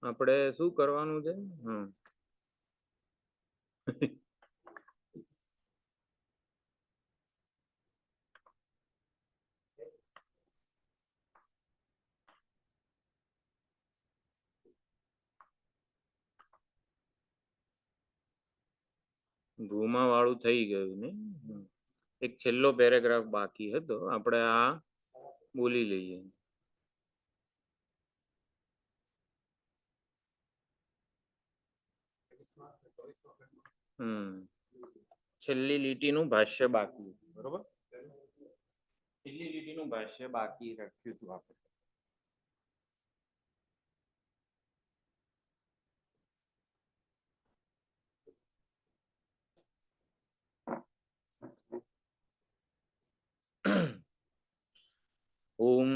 આપણે શું કરવાનું છે? ભૂમા વાળું થઈ ગયું ને. એક છેલ્લો પેરેગ્રાફ બાકી હતો, આપણે આ બોલી લઈએ. છેલ્લી લીટીનું ભાષ્ય બાકી, બરોબર? છેલ્લી લીટીનું ભાષ્ય બાકી રાખ્યું હતું આપણે. ઓમ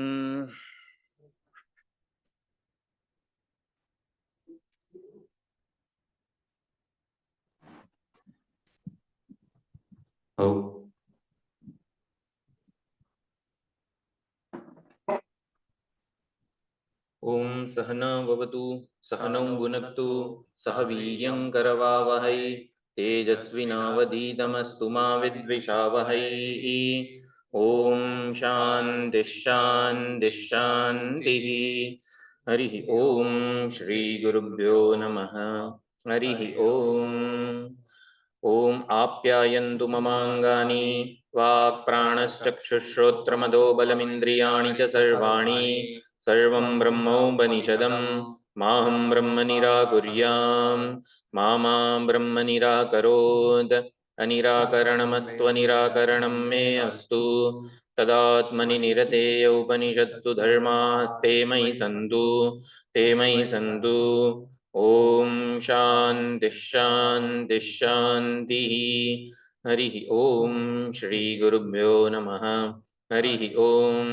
ઓમ સહના ભવતુ સહનૌ ભુનક્તુ સહ વીર્યં કરવાવહૈ તેજસ્વિનાવધીતમસ્તુ મા વિદ્વિષાવહૈ. ઓમ શાંતિ શાંતિ શાંતિ. હરિ ઓમ શ્રી ગુરુભ્યો નમઃ. હરિ ઓમ. ઓમ આપ્યાયन्तु મમાંગાની વાક્ પ્રાણશ્ચક્ષુશ્રોત્રમદો બલમિન્દ્રિયાણિ ચ સર્વાણि સર્વં બ્રહ્મોપનિષદં માહં બ્રહ્મ નિરાકુર્યામ મા બ્રહ્મ નિરાકરોત. અનિરાકરણમસ્ત્વનિરાકરણં મે અસ્તુ તદાત્મનિ નિરતેય ઉપનિષત્સુ ધર્માસ્તે મયि સંતુ. ઓમ શાંતિ શાંતિ શાંતિ. હરિ ઓમ શ્રી ગુરુભ્યો નમઃ. હરિ ઓમ.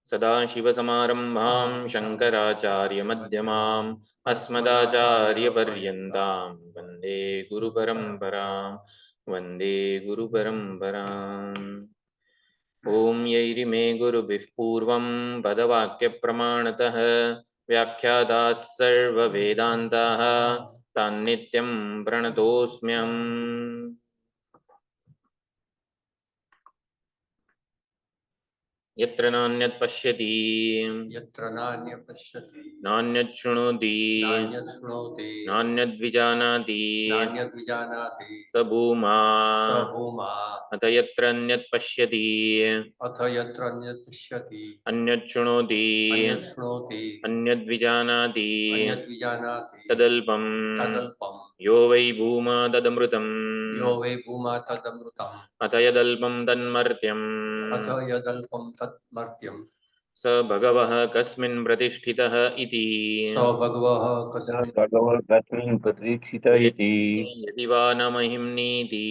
સદાશિવસમારંભાં શંકરાચાર્યમધ્યમાम् अस्मदाचार्यपर्यन्तां वन्दे गुरुपरम्पराम्. ॐ यैरिमे गुरुभिः पूर्वं पदवाक्यप्रमाणतः व्याख्याताः सर्ववेदान्ताः तान्नित्यं प्रणतोऽस्म्यहम्. यत्र नान्यत् पश्यति नान्यत् शृणोति नान्यद्विजानाति स भूमा अथ यत्र अन्यत् पश्यति अन्यत् शृणोति अन्यद्विजानाति तदल्पम् यो वै भूमा तदमृतम् अथ यदल्पं तन्मर्त्यम् स भगवः कस्मिन् प्रतिष्ठितः इति यदि वा न महिम्नीति.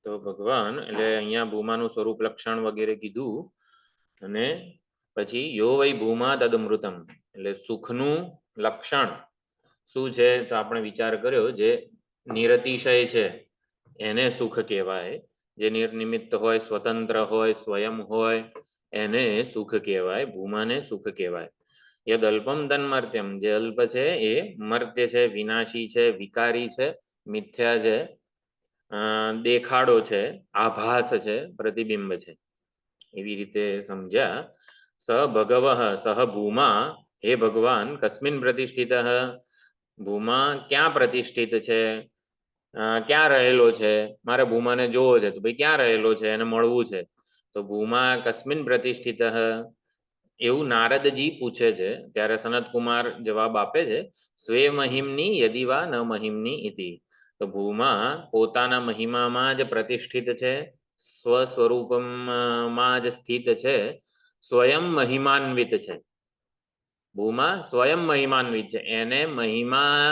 તો ભગવાન એટલે અહીંયા ભૂમાનું સ્વરૂપ લક્ષણ વગેરે કીધું અને પછી યો વૈ ભૂમા તદમૃતમ એટલે સુખનું લક્ષણ શું છે તો આપણે વિચાર કર્યો જે નિરતિશય છે એને સુખ કહેવાય. જે નિર્નિમિત્ત હોય, સ્વતંત્ર હોય, સ્વયં હોય એને સુખ કહેવાય, ભૂમાને સુખ કહેવાય. યદ અલ્પમ તન્મર્ત્યમ જે અલ્પ છે એ મર્ત્ય છે, વિનાશી છે, વિકારી છે, મિથ્યા છે, દેખાડો છે, આભાસ છે, પ્રતિબિંબ છે, એવી રીતે સમજ્યા. સ ભગવઃ સહ ભૂમા હે ભગવાન કસ્મિન પ્રતિષ્ઠિત ભૂમા ક્યાં પ્રતિષ્ઠિત છે, ક્યાં રહેલો છે, મારે ભૂમાને જોવો છે તો ભાઈ ક્યાં રહેલો છે એને મળવું છે તો ભૂમા કસ્મિન પ્રતિષ્ઠિત એવું નારદજી પૂછે છે. ત્યારે સનતકુમાર જવાબ આપે છે સ્વે મહિમની યદિ વા ન મહિમની ઇતિ. તો ભૂમા પોતાના મહિમામાં જ પ્રતિષ્ઠિત છે, સ્વસ્વરૂપમાં જ સ્થિત છે, સ્વયં મહિમાન્વિત છે. ભૂમા સ્વયં મહિમાન્વિત છે, એને મહિમા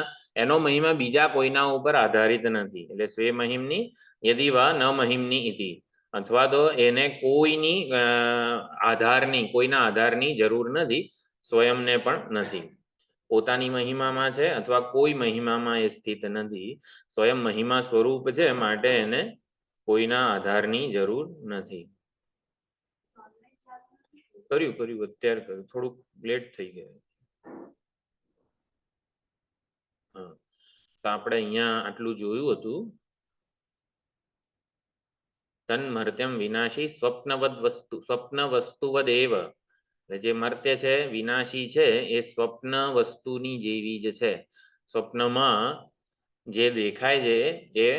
એનો મહિમા બીજા કોઈના ઉપર આધારિત નથી. એટલે સ્વે મહિમની યદિ વા ન મહિમની ઇતિ અથવા તો એને કોઈની કોઈના આધારની જરૂર નથી, સ્વયંને પણ નથી. પોતાની મહિમામાં છે અથવા કોઈ મહિમામાં એ સ્થિત નથી, સ્વયં મહિમા સ્વરૂપ છે માટે એને કોઈના આધારની જરૂર નથી. કર્યું અત્યારે કર્યું, થોડુંક લેટ થઈ ગયું. હા, તો આપણે અહીંયા આટલું જોયું હતું. તન્મર્ત્યમ વિનાશી સ્વપ્ન વસ્તુવદ એવ. જે મર્ત્ય છે વિનાશી છે એ સ્વપ્ન વસ્તુની જેવી જ છે. સ્વપ્નમાં જે દેખાય છે એ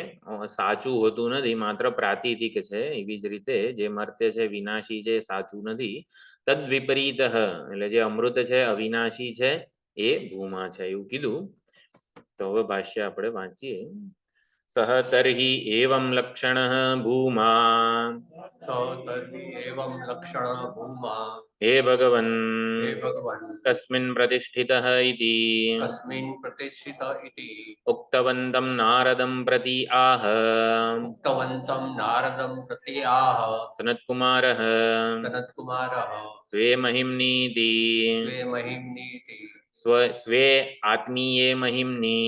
સાચું હોતું નથી, માત્ર પ્રાતિતિક છે. એવી જ રીતે જે મર્ત્ય છે વિનાશી છે સાચું નથી. તદ વિપરીત એટલે જે અમૃત છે અવિનાશી છે એ ભૂમા છે એવું કીધું. તો હવે ભાષ્ય આપણે વાંચીએ. સહ તર્હિ એવં લક્ષણઃ ભૂમા હે ભગવન કસ્મિन् प्रतिष्ठितः इति उक्तवन्तं नारदं प्रति आह सनत्कुमारः स्वे महिम्नीति स्वे आत्मीये महिम्नि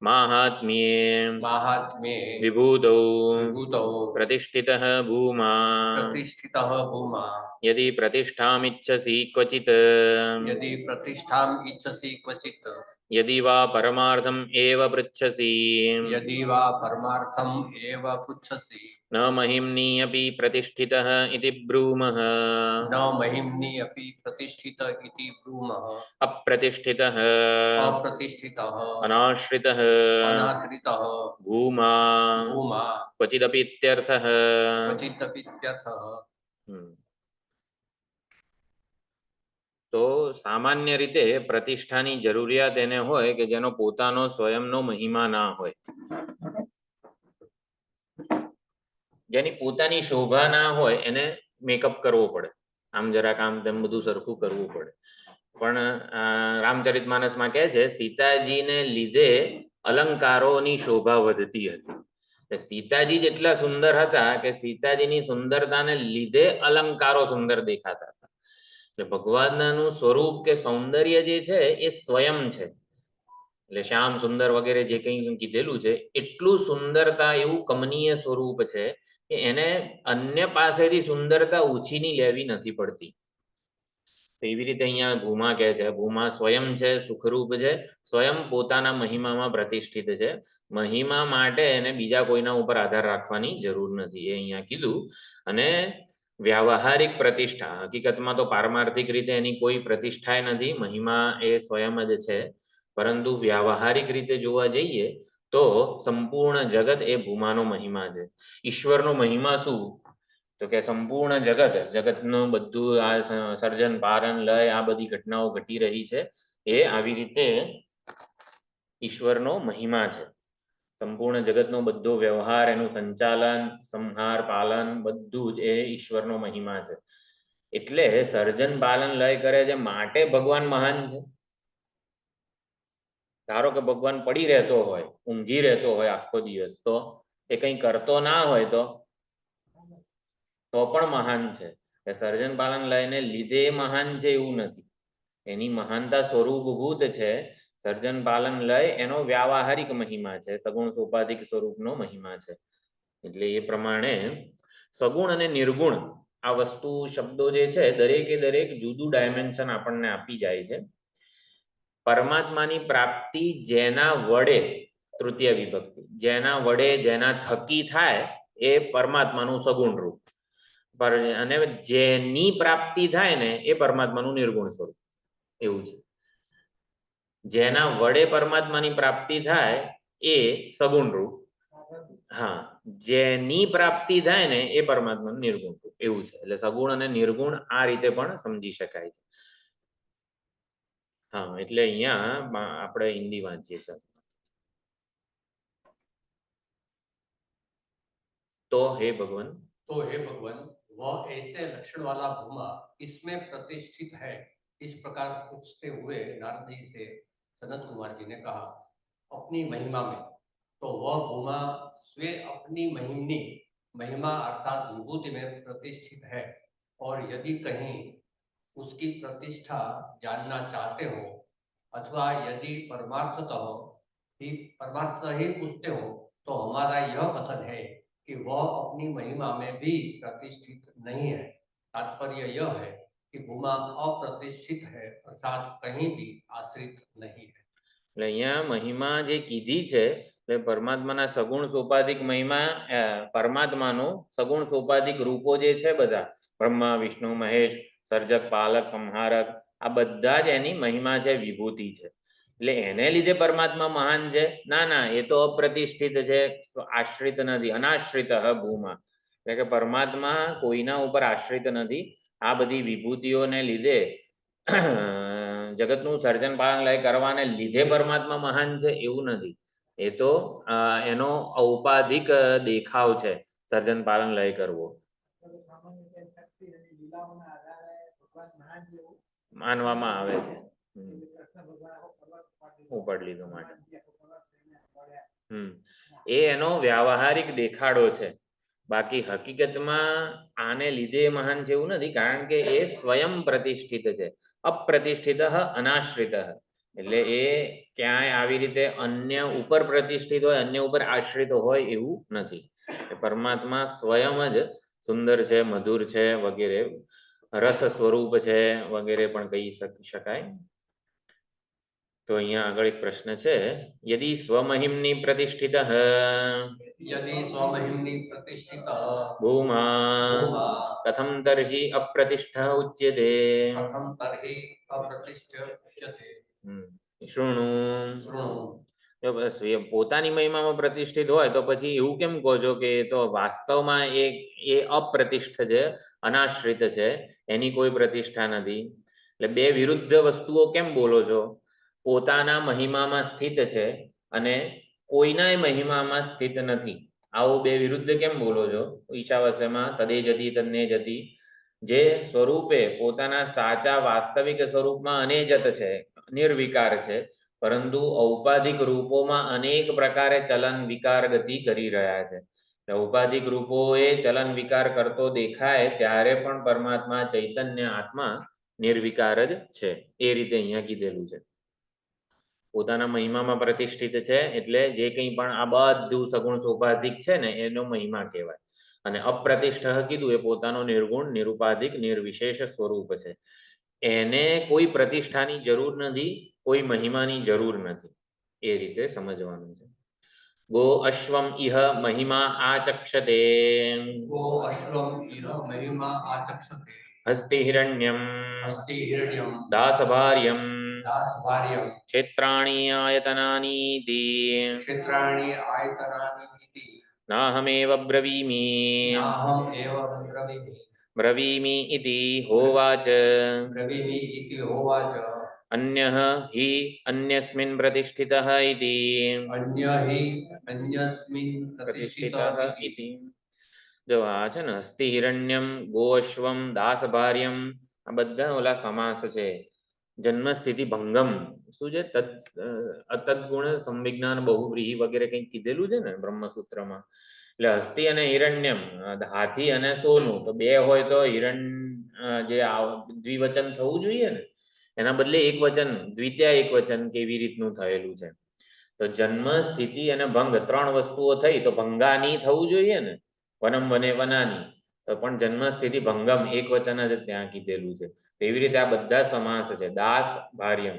माहात्म्ये विभूतौ प्रतिष्ठितः भूमा यदि प्रतिष्ठामिच्छसि क्वचित् यदि वा परमार्थम् एव पृच्छसि न महिम्नि अपि प्रतिष्ठितः इति ब्रूमः अप्रतिष्ठितः अनाश्रितः भूमा क्वचिदपि इत्यर्थः. તો સામાન્ય રીતે પ્રતિષ્ઠાની જરૂરિયાત એને હોય કે જેનો પોતાનો સ્વયંનો મહિમા ના હોય, જેની પોતાની શોભા ના હોય એને મેકઅપ કરવો પડે. આમ જરાક આમ તેમ બધું સરખું કરવું પડે. પણ રામચરિતમાનસમાં કહે છે સીતાજીને લીધે અલંકારોની શોભા વધતી હતી. સીતાજી જેટલા સુંદર હતા કે સીતાજીની સુંદરતાને લીધે અલંકારો સુંદર દેખાતા હતા. એટલે ભગવાનનું સ્વરૂપ કે સૌંદર્ય જે છે એ સ્વયં છે. એટલે શ્યામ સુંદર વગેરે જે કંઈ કીધેલું છે એટલું સુંદરતા એવું કમનીય સ્વરૂપ છે કે એને અન્ય પાસેથી સુંદરતા ઉછીની લેવી નથી પડતી. એવી રીતે અહીંયા ભૂમા કહે છે ભૂમા સ્વયં છે, સુખરૂપ છે, સ્વયં પોતાના મહિમામાં પ્રતિષ્ઠિત છે. મહિમા માટે એને બીજા કોઈના ઉપર આધાર રાખવાની જરૂર નથી, એ અહીંયા કીધું. અને વ્યાવહારિક પ્રતિષ્ઠા હકીકતમાં તો પારમાર્થિક રીતે એની કોઈ પ્રતિષ્ઠા નથી, મહિમા એ સ્વયં જ છે. પરંતુ વ્યાવહારિક રીતે જોવા જઈએ તો સંપૂર્ણ જગત એ ભૂમાનો મહિમા છે. ઈશ્વરનો મહિમા શું? તો કે સંપૂર્ણ જગતનું બધું આ સર્જન પાલન લય આ બધી ઘટનાઓ ઘટી રહી છે એ આવી રીતે ઈશ્વરનો મહિમા છે. સંપૂર્ણ જગતનો બધો વ્યવહાર, એનું સંચાલન, સંહાર, પાલન બધું જ એ ઈશ્વરનો મહિમા છે. એટલે સર્જન પાલન લય કરે છે માટે ભગવાન મહાન છે. ધારો કે ભગવાન પડી રહેતો હોય, ઊંઘી રહેતો હોય આખો દિવસ, તો એ કંઈ કરતો ના હોય તો પણ મહાન છે. સર્જન પાલન લયને લીધે મહાન છે એવું નથી. એની મહાનતા સ્વરૂપભૂત છે. સર્જન પાલન લય એનો વ્યાવહારિક મહિમા છે, સગુણ સોપાધિક સ્વરૂપનો મહિમા છે. એટલે એ પ્રમાણે સગુણ અને નિર્ગુણ આ વસ્તુ શબ્દો જે છે દરેકે દરેક જુદું ડાયમેન્શન આપણને આપી જાય છે. પરમાત્માની પ્રાપ્તિ જેના વડે, તૃતીય વિભક્તિ, જેના વડે જેના થકી થાય એ પરમાત્માનું સગુણ રૂપ, અને જેની પ્રાપ્તિ થાય ને એ પરમાત્માનું નિર્ગુણ સ્વરૂપ એવું છે. જેના વડે પરમાત્માની પ્રાપ્તિ થાય એ સગુણ રૂપ, હા, જેની પ્રાપ્તિ થાય ને એ પરમાત્માનું નિર્ગુણ રૂપ એવું છે. એટલે સગુણ અને નિર્ગુણ આ રીતે પણ સમજી શકાય છે. हाँ એટલે અહીંયા આપણે હિન્દી વાંચીએ છીએ. तो हे भगवान वह ऐसे लक्षण वाला भूमा इसमें प्रतिष्ठित है, इस प्रकार पूछते हुए नारद जी से सनत कुमार जी ने कहा अपनी महिमा में। तो वह भूमा स्वयं अपनी महिमा अर्थात विभूति में प्रतिष्ठित है, और यदि कहीं उसकी प्रतिष्ठा जानना चाहते हो अथवा यदि परमार्थतः ही पूछते हो तो हमारा यह कथन है कि वह अपनी महिमा में भी प्रतिष्ठित नहीं है। तात्पर्य यह है कि भूमा अप्रतिष्ठित है अर्थात कहीं भी आश्रित नहीं है। એટલે અહીંયા મહિમા જે કીધી છે એટલે પરમાત્માના સગુણ સોપાધિક મહિમા પરમાત્માનો સગુણ સોપાધિક રૂપો જે છે બધા બ્રહ્મા વિષ્ણુ મહેશ સર્જક પાલક સંહારક આ બધા જ એની મહિમા છે વિભૂતિ છે એટલે એને લીધે પરમાત્મા મહાન છે ના ના એ તો અપ્રતિષ્ઠિત છે આશ્રિત નથી અનાશ્રિત ભૂમા એટલે કે પરમાત્મા કોઈના ઉપર આશ્રિત નથી આ બધી વિભૂતિઓને લીધે જગતનું સર્જન પાલન લય કરવાને લીધે પરમાત્મા મહાન છે એવું નથી એ તો એનો ઔપાધિક દેખાવ છે સર્જન પાલન લય કરવો માનવામાં આવે છે ઉપડ લીધો માટે એ એનો વ્યાવહારિક દેખાડો છે બાકી હકીકતમાં આને લીધે મહાન છે એવું નથી કારણ કે એ સ્વયં પ્રતિષ્ઠિત છે અપ્રતિષ્ઠિત અનાશ્રિત એટલે એ ક્યાંય આવી રીતે અન્ય ઉપર પ્રતિષ્ઠિત હોય અન્ય ઉપર આશ્રિત હોય એવું નથી પરમાત્મા સ્વયં જ સુંદર છે મધુર છે વગેરે રસ સ્વરૂપ છે વગેરે પણ કહી શકાય તો અહીંયા આગળ એક પ્રશ્ન છે યદિ સ્વમહિમ્ની પ્રતિષ્ઠિત ભૂમા કથમ તર્હિ અપ્રતિષ્ઠ ઉચ્યતે શૃણુ પોતાની મહિમામાં પ્રતિષ્ઠિત હોય તો પછી એવું કેમ કહો છો કે તો વાસ્તવમાં એ અપ્રતિષ્ઠ છે અનાશ્રિત છે એની કોઈ પ્રતિષ્ઠા નથી એટલે બે વિરુદ્ધ વસ્તુઓ કેમ બોલો છો પોતાના મહિમામાં સ્થિત છે અને કોઈના મહિમામાં સ્થિત નથી આવું બે વિરુદ્ધ કેમ બોલો છો ઈશાવાસ્યમાં તદે જતી તન્ને જતી જે સ્વરૂપે પોતાના સાચા વાસ્તવિક સ્વરૂપમાં અનેજત છે નિર્વિકાર છે પરંતુ ઔપાધિક રૂપોમાં અનેક પ્રકારે ચલન વિકાર ગતિ કરી રહ્યા છે ઔપાધિક રૂપોએ ચલન વિકાર કરતો દેખાય ત્યારે પણ પરમાત્મા ચૈતન્ય આત્મા નિર્વિકાર જ છે એ રીતે અહીંયા કીધેલું છે પોતાના મહિમામાં પ્રતિષ્ઠિત છે એટલે જે કંઈ પણ આ બધું સગુણ સોપાધિક છે ને એનો મહિમા કહેવાય અને અપ્રતિષ્ઠ કીધું એ પોતાનો નિર્ગુણ નિરુપાધિક નિર્વિશેષ સ્વરૂપ છે એને કોઈ પ્રતિષ્ઠાની જરૂર નથી કોઈ મહિમાની જરૂર નથી એ રીતે સમજવાનું છે ગો અશ્વમ ઇહ મહિમા આચક્ષતે હસ્તિ હિરણ્યમ દાસભાર્યમ ક્ષેત્રાણિ આયતનાનીતિ નાહમેવ બ્રવીમિ ઇતિ હોવાચ અન્યઃ હિ અન્યસ્મિન પ્રતિષ્ઠિતઃ ઇતિ જો આ છે ને હસ્તિ હિરણ્યમ ગોઅશ્વમ દાસભાર્યમ આ બધા ઓલા સમાસ છે જન્મ સ્થિતિ ભંગમ શું છે અતદ્ગુણ સંવિજ્ઞાન બહુવ્રીહી વગેરે કંઈક કીધેલું છે ને બ્રહ્મસૂત્રમાં એટલે હસ્તિ અને હિરણ્યમ હાથી અને સોનું તો બે હોય તો હિરણ જે દ્વિવચન થવું જોઈએ ને એના બદલે એક વચન દ્વિતીય એક વચન કેવી રીતનું થયેલું છે તો જન્મ સ્થિતિ અને ભંગ ત્રણ વસ્તુઓ થઈ તો ભંગાની થવું જોઈએ ને વનમ વને વનાની તો પણ જન્મ સ્થિતિ ભંગમ એક વચન જ ત્યાં કીધેલું છે એવી રીતે આ બધા સમાસ છે દાસ ભાર્યમ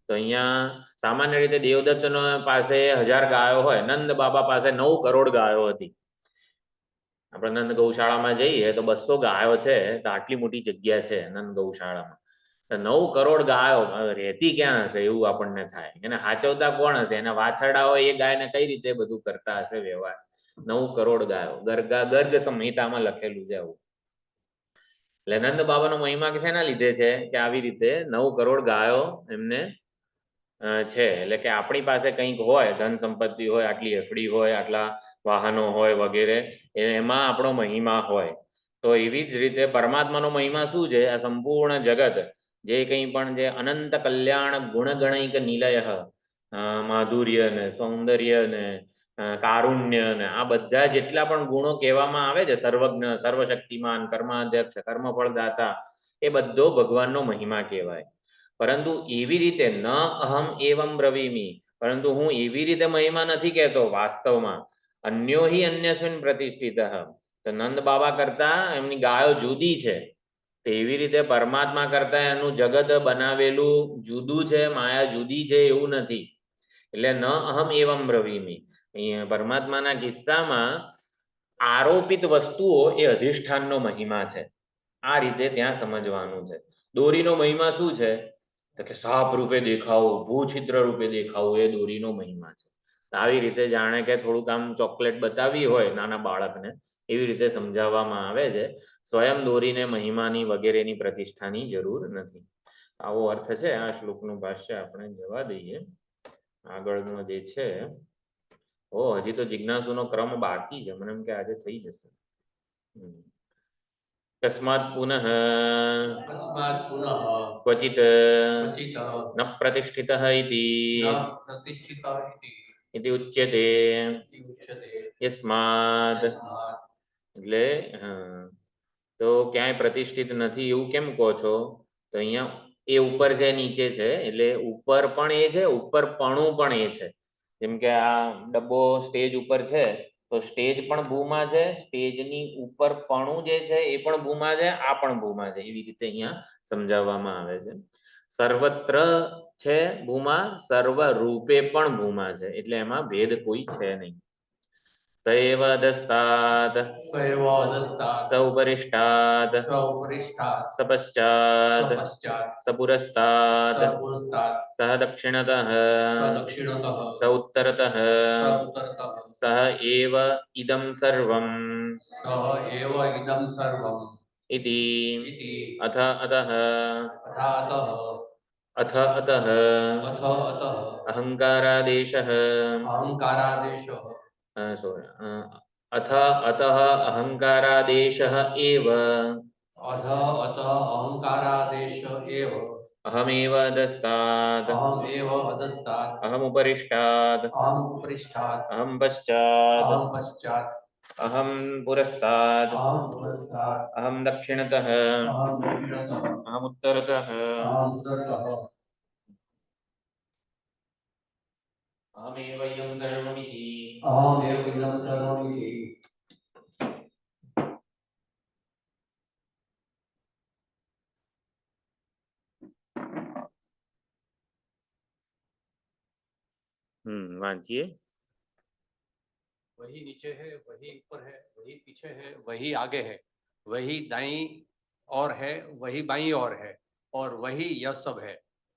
તો અહીંયા સામાન્ય રીતે દેવદત્ત પાસે 1000 ગાયો હોય નંદ બાબા પાસે 9 કરોડ ગાયો હતી આપણે નંદ ગૌશાળામાં જઈએ તો 200 ગાયો છે તો આટલી મોટી જગ્યા છે નંદ ગૌશાળામાં તો 9 કરોડ ગાયો રહેતી ક્યાં હશે એવું આપણને થાય એને હાચવતા કોણ હશે એના વાછરડાઓ એ ગાયને કઈ રીતે બધું કરતા હશે વ્યવહાર 9 કરોડ ગાયો ગર્ગ સંહિતામાં લખેલું છે આવું એટલે નંદ બાબાનો મહિમા શેના લીધે છે કે આવી રીતે 9 કરોડ ગાયો એમને છે એટલે કે આપણી પાસે કંઈક હોય ધન સંપત્તિ હોય આટલી એફડી હોય આટલા વાહનો હોય વગેરે એમાં આપણો મહિમા હોય તો એવી જ રીતે પરમાત્માનો મહિમા શું છે આ સંપૂર્ણ જગત જે કંઈ પણ જે અનંત કલ્યાણ ગુણગણૈક નિલય માધુર્ય ને સૌંદર્ય ને કારુણ્ય ને આ બધા જેટલા પણ ગુણો કહેવામાં આવે છે સર્વજ્ઞ સર્વશક્તિમાન કર્માધ્યક્ષ કર્મફળદાતા એ બધો ભગવાનનો મહિમા કહેવાય પરંતુ એવી રીતે ન અહમ એવમ બ્રવીમિ પરંતુ હું એવી રીતે મહિમા નથી કહેતો વાસ્તવમાં અન્યો હિ અન્યસ્મિન પ્રતિષ્ઠિતઃ તો નંદ બાબા કરતા એમની ગાયો જુદી છે, એવી રીતે પરમાત્મા કરતા એનું જગત બનાવેલું જુદું છે, માયા જુદી છે એવું નથી. એટલે ન અહમ એવમ બ્રવીમિ, અહીંયા પરમાત્માના કિસ્સામાં આરોપિત વસ્તુઓ એ અધિષ્ઠાનનો મહિમા છે. આ રીતે ત્યાં સમજવાનું છે. દોરીનો મહિમા શું છે? તો કે સાપ રૂપે દેખાવો, ભૂછિત્ર રૂપે દેખાવો, એ દોરીનો મહિમા છે. આવી રીતે જાણે કે થોડુંક આમ ચોકલેટ બતાવી હોય નાના બાળકને, એવી રીતે સમજાવવામાં આવે છે. સ્વયં દોરીને મહિમાની વગેરેની પ્રતિષ્ઠાની જરૂર નથી. આવો અર્થ છે આ શ્લોકનું ભાષ્ય. આપણે જવા દઈએ. આગળનો જે છે, હજી તો જિજ્ઞાસુનો ક્રમ બાકી છે. મને એમ કે આજે થઈ જશે. તસ્માत् પુનઃ ક્વચિત ન પ્રતિષ્ઠિતઃ ઇતિ ઉચ્યતે. યસ્માત એટલે તો ક્યાંય પ્રતિષ્ઠિત નથી એવું કેમ કહો છો? તો અહીંયા એ ઉપર છે, નીચે છે, એટલે ઉપર પણ એ છે, ઉપર પણું પણ એ છે. જેમ કે આ ડબ્બો સ્ટેજ ઉપર છે, તો સ્ટેજ પણ ભૂમા છે, સ્ટેજની ઉપર પણું જે છે એ પણ ભૂમા છે, આ પણ ભૂમા છે. એવી રીતે અહીંયા સમજાવવામાં આવે છે. સર્વત્ર છે ભૂમા, સર્વ રૂપે પણ ભૂમા છે, એટલે એમાં ભેદ કોઈ છે નહીં. સૈવ અધસ્તાત સૌપરિષ્ટાત સપશ્ચાત સપુરસ્તાત સહ દક્ષિણતઃ સૌત્તરતઃ સહ એવ ઇદં સર્વં ઇતિ અથ અતઃ અહંકારાદેશઃ sorry अथ अतः अहंकारादेशः एव अहमेव अधस्तात् अहमुपरिष्टात् अहं पश्चात् अहं पुरस्तात् अहं दक्षिणतः अहमुत्तरतः अहमेव इदं सर्वमिति वांचिए। वही नीचे है, वही ऊपर है, वही पीछे है, वही आगे है, वही दाईं ओर है, वही बाईं ओर है, और वही यह सब है।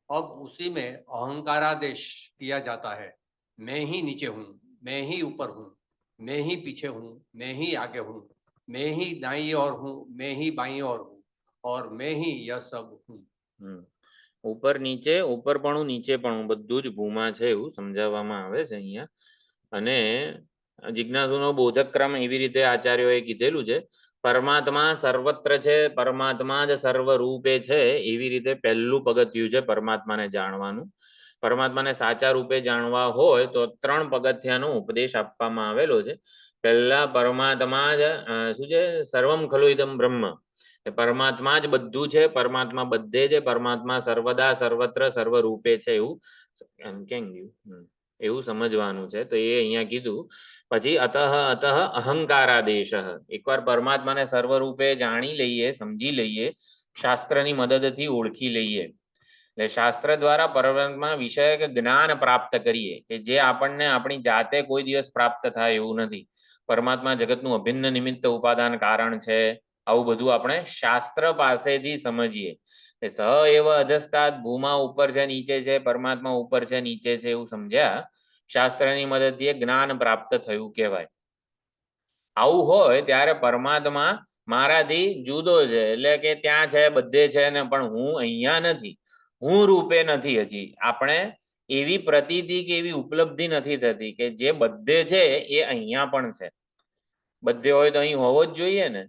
अब उसी में अहंकारादेश किया जाता है। मैं ही नीचे हूँ, मैं ही ऊपर हूँ, मैं ही पीछे हूँ, मैं ही आगे हूँ, मैं ही दाईं ओर हूँ, मैं ही बाईं ओर हूँ, और मैं ही यह सब हूँ. ઉપર નીચે, ઉપર પણું નીચે પણું બધું જ ભૂમા છે એવું સમજાવવામાં આવે છે અહીંયા. અને જિજ્ઞાસુનો બોધક ક્રમ એવી રીતે આચાર્યોએ કીધેલું છે. પરમાત્મા સર્વત્ર છે, પરમાત્મા જ સર્વ રૂપે છે, એવી રીતે પહેલું પગથિયું છે પરમાત્માને જાણવાનું. પરમાત્માને સાચા રૂપે જાણવા હોય તો 3 પગથિયાનો ઉપદેશ આપવામાં આવેલો છે. પહેલા પરમાત્મા જ શું છે? સર્વમ ખલુ ઇદમ બ્રહ્મ, પરમાત્મા જ બધું છે, પરમાત્મા બધે છે, પરમાત્મા સર્વદા સર્વત્ર સર્વ રૂપે છે એવું સમજવાનું છે. તો એ અહીંયા કીધું. પછી અતઃ અતઃ અહંકારાદેશ. એકવાર પરમાત્માને સર્વ રૂપે જાણી લઈએ, સમજી લઈએ, શાસ્ત્રની મદદથી ઓળખી લઈએ, એટલે શાસ્ત્ર દ્વારા પરમાત્મા વિષયક જ્ઞાન પ્રાપ્ત કરીએ કે જે આપણને આપણી જાતે કોઈ દિવસ પ્રાપ્ત થાય એવું નથી. પરમાત્મા જગતનું અભિન્ન નિમિત્ત ઉપાદાન કારણ છે. આવું બધું આપણે શાસ્ત્ર પાસેથી સમજીએ. સહ એવ અધસ્તાત, ભૂમા ઉપર છે, નીચે છે, પરમાત્મા ઉપર છે, નીચે છે, એવું સમજ્યા શાસ્ત્રની મદદથી જ્ઞાન પ્રાપ્ત થયું કહેવાય. આવું હોય ત્યારે પરમાત્મા મારાથી જુદો છે, એટલે કે ત્યાં છે, બધે છે ને, પણ હું અહીંયા નથી, હું રૂપે નથી. હજી આપણે એવી પ્રતીતિ કે એવી ઉપલબ્ધિ નથી થતી કે જે બધે છે એ અહીંયા પણ છે. બધે હોય તો અહીં હોવો જ જોઈએ ને.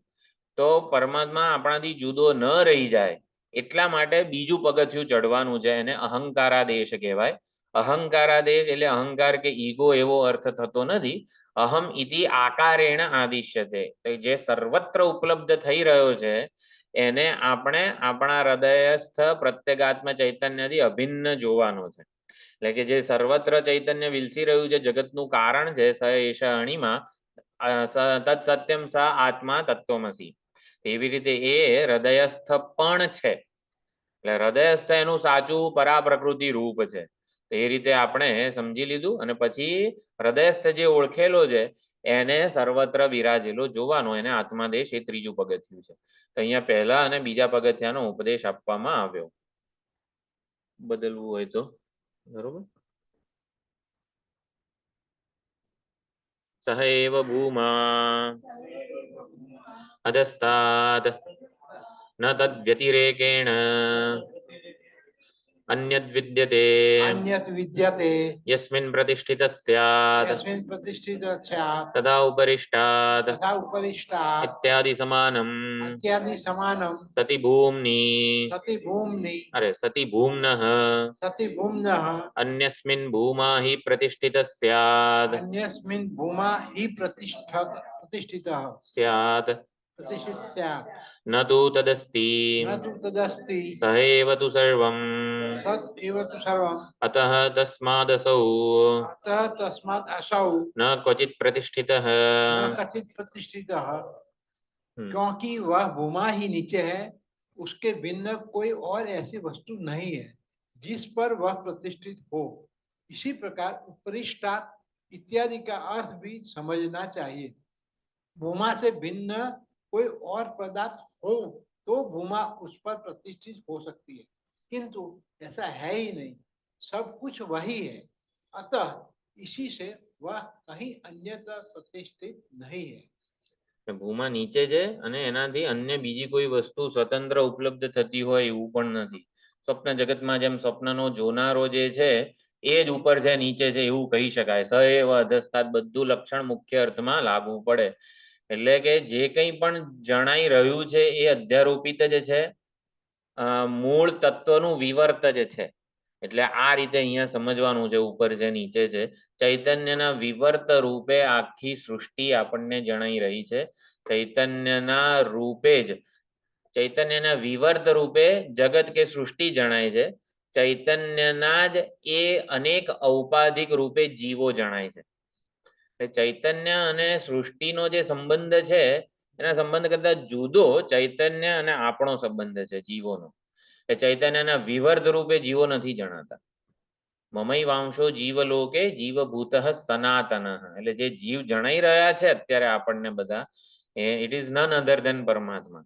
તો પરમાત્મા આપણાથી જુદો ન રહી જાય એટલા માટે બીજું પગથિયું ચડવાનું છે, એને અહંકારાદેશ કહેવાય. અહંકારાદેશ એટલે અહંકાર કે ઈગો એવો અર્થ થતો નથી. અહમ ઇતિ આકારેણ આદિશ્યતે, જે સર્વત્ર ઉપલબ્ધ થઈ રહ્યો છે એને આપણે આપણા હૃદયસ્થ પ્રત્યેગાત્મ ચૈતન્યથી અભિન્ન જોવાનો છે. એટલે કે જે સર્વત્ર ચૈતન્ય વિલસી રહ્યું છે, જગતનું કારણ છે, સ એષ અણિમા, તત્ સત્યમ સ આત્મા તત્વમસી. એવી રીતે એ હૃદયસ્થ પણ છે. એટલે હૃદયસ્થ એનું સાચું પરાપ્રકૃતિ રૂપ છે. એ રીતે આપણે સમજી લીધું અને પછી હૃદયસ્થ જે ઓળખેલો છે એને સર્વત્ર વિરાજેલો જોવાનો, એને આત્માદેશ એ ત્રીજું પગથિયું છે. તો અહીંયા પહેલા અને બીજા પગથિયાનો ઉપદેશ આપવામાં આવ્યો. બદલવું હોય તો બરોબર. સહ એવ ભૂમા અધસ્તાદ ન તદ વ્યતિરેકેણ અન્યદ વિદ્યતે अन्यत् विद्यते યસ્મિન પ્રતિષ્ઠિત સ્યાત यस्मिन् प्रतिष्ठितः स्यात् તદા ઉપરિષ્ટાદ तथा उपरिष्टात् ઇત્યાદિ સમાનમ इत्यादि समानं સતિ ભૂમ્ની सति भूम्नि સતિ ભૂમ્નઃ सति भूम्नः અન્યસ્મિન ભૂમા હિ પ્રતિષ્ઠિત સ્યાદ अन्यस्मिन् भूमा हि प्रतिष्ठितः સ્યાત प्रतिष्ठित स्यात् ન તુ તદસ્તિ न तु तदस्ति સહ એવ તુ સર્વં तत् एव तु सर्वम् અતઃ તસ્માદસૌ अतः तस्मात् असौ ન ક્વચિત પ્રતિષ્ઠિતઃ न कथित प्रतिष्ठितः क्योंकि वह भूमा ही नीचे है, उसके भिन्न कोई और ऐसी वस्तु नहीं है जिस पर वह प्रतिष्ठित हो। इसी प्रकार उपरिष्टात् इत्यादि का अर्थ भी समझना चाहिए। भूमा से भिन्न कोई और पदार्थ हो तो भूमा उस पर प्रतिष्ठित हो सकती है, किंतु ऐसा है ही नहीं, सब कुछ वही है। अतः इसी से वह कहीं अन्यत्र प्रतिष्ठित नहीं है। ભૂમા નીચે છે અને એનાથી અન્ય બીજી કોઈ વસ્તુ સ્વતંત્ર ઉપલબ્ધ થતી હોય એવું પણ નથી. સ્વપ્ન જગતમાં જેમ સ્વપ્નનો જોનારો જે છે એ જ ઉપર છે નીચે છે એવું કહી શકાય. સ એવ અધસ્તાદ બધું લક્ષણ મુખ્ય અર્થમાં લાગુ પડે. એટલે કે જે કંઈ પણ જણાઈ રહ્યું છે એ અધ્યારોપિત જ છે, મૂળ તત્વનું વિવર્ત જ છે. એટલે આ રીતે અહીંયા સમજવાનું છે. ઉપર છે નીચે છે, ચૈતન્યના વિવર્ત રૂપે આખી સૃષ્ટિ આપણને જણાઈ રહી છે. ચૈતન્યના રૂપે જ, ચૈતન્યના વિવર્ત રૂપે જગત કે સૃષ્ટિ જણાય છે. ચૈતન્યના જ એ અનેક ઔપાધિક રૂપે જીવો જણાય છે. એટલે ચૈતન્ય અને સૃષ્ટિનો જે સંબંધ છે એના સંબંધ કરતા જુદો ચૈતન્ય અને આપણો સંબંધ છે જીવોનો. એ ચૈતન્યના વિવર્ત રૂપે જીવો નથી જણાતા. મમઈ વાંશો જીવલોકે જીવભૂત સનાતન. એટલે જે જીવ જણાઈ રહ્યા છે અત્યારે આપણને બધા, ઇટ ઇઝ નન અધર દેન પરમાત્મા.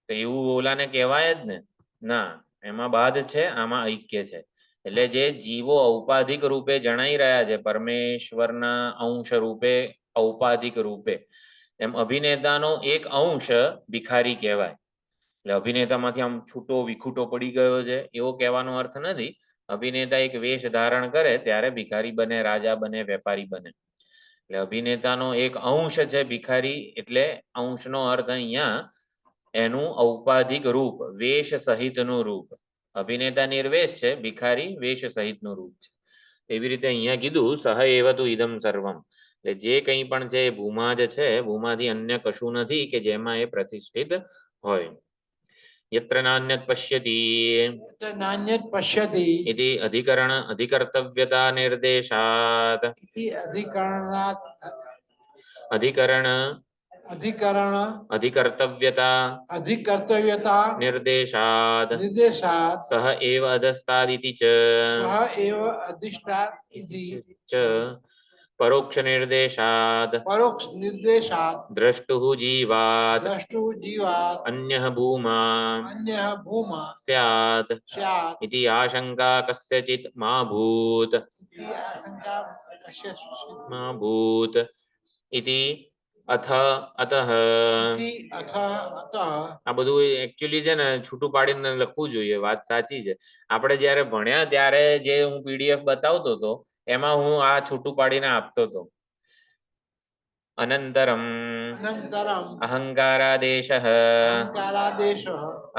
તો એવું ઓલાને કહેવાય જ ને ના, એમાં બાદ છે, આમાં ઐક્ય છે. એટલે જે જીવો ઔપાધિક રૂપે જણાઈ રહ્યા છે પરમેશ્વરના અંશ રૂપે, ઔપાધિક રૂપે, એમ અભિનેતાનો એક અંશ ભિખારી કહેવાય. એટલે અભિનેતામાંથી આમ છૂટો વિખૂટો પડી ગયો છે એવો કહેવાનો અર્થ નથી. અભિનેતા એક વેશ ધારણ કરે ત્યારે ભિખારી બને, રાજા બને, વેપારી બને. એટલે અભિનેતાનો એક અંશ છે ભિખારી. એટલે અંશનો અર્થ અહીંયા એનું ઔપાધિક રૂપ, વેશ સહિતનું રૂપ. અભિનેતા નિર્વેશ છે, ભિખારી વેશ સહિતનું રૂપ છે. એવી રીતે અહીંયા કીધું સહ એવ તુ ઇદમ સર્વમ. એટલે જે કંઈ પણ છે એ ભૂમા જ છે, ભૂમાથી અન્ય કશું નથી કે જેમાં એ પ્રતિષ્ઠિત હોય. યત્ર નાન્યત પશ્યતિ नान्यत् पश्यति इति अधिकर्तव्यता निर्देशात् इति अधिकरणात् अधिकरण अधिकर्तव्यता अधिकर्तव्यता निर्देशात् निर्देशात् सह एव अधस्तादिति च सह एव अधिष्ठात् इति च परोक्ष निर्देशात् परोक्ष निर्देशात् द्रष्टुः जीवात् द्रष्टुः जीवात् अन्यः भूमा अन्यः भूमा स्यात् स्यात् इति आशंका कस्यचित् मा भूत् इति आशंका कस्यचित् मा भूत् इति अथ अतः. इति अतः આ બધું એકચ્યુઅલી છે ને છૂટું પાડીને લખવું જોઈએ. વાત સાચી છે. આપણે જ્યારે ભણ્યા ત્યારે જે હું પીડીએફ બતાવતો હતો એમાં હું આ છૂટું પાડીને આપતો હતો. અનંતરમ અહંકારાદેશઃ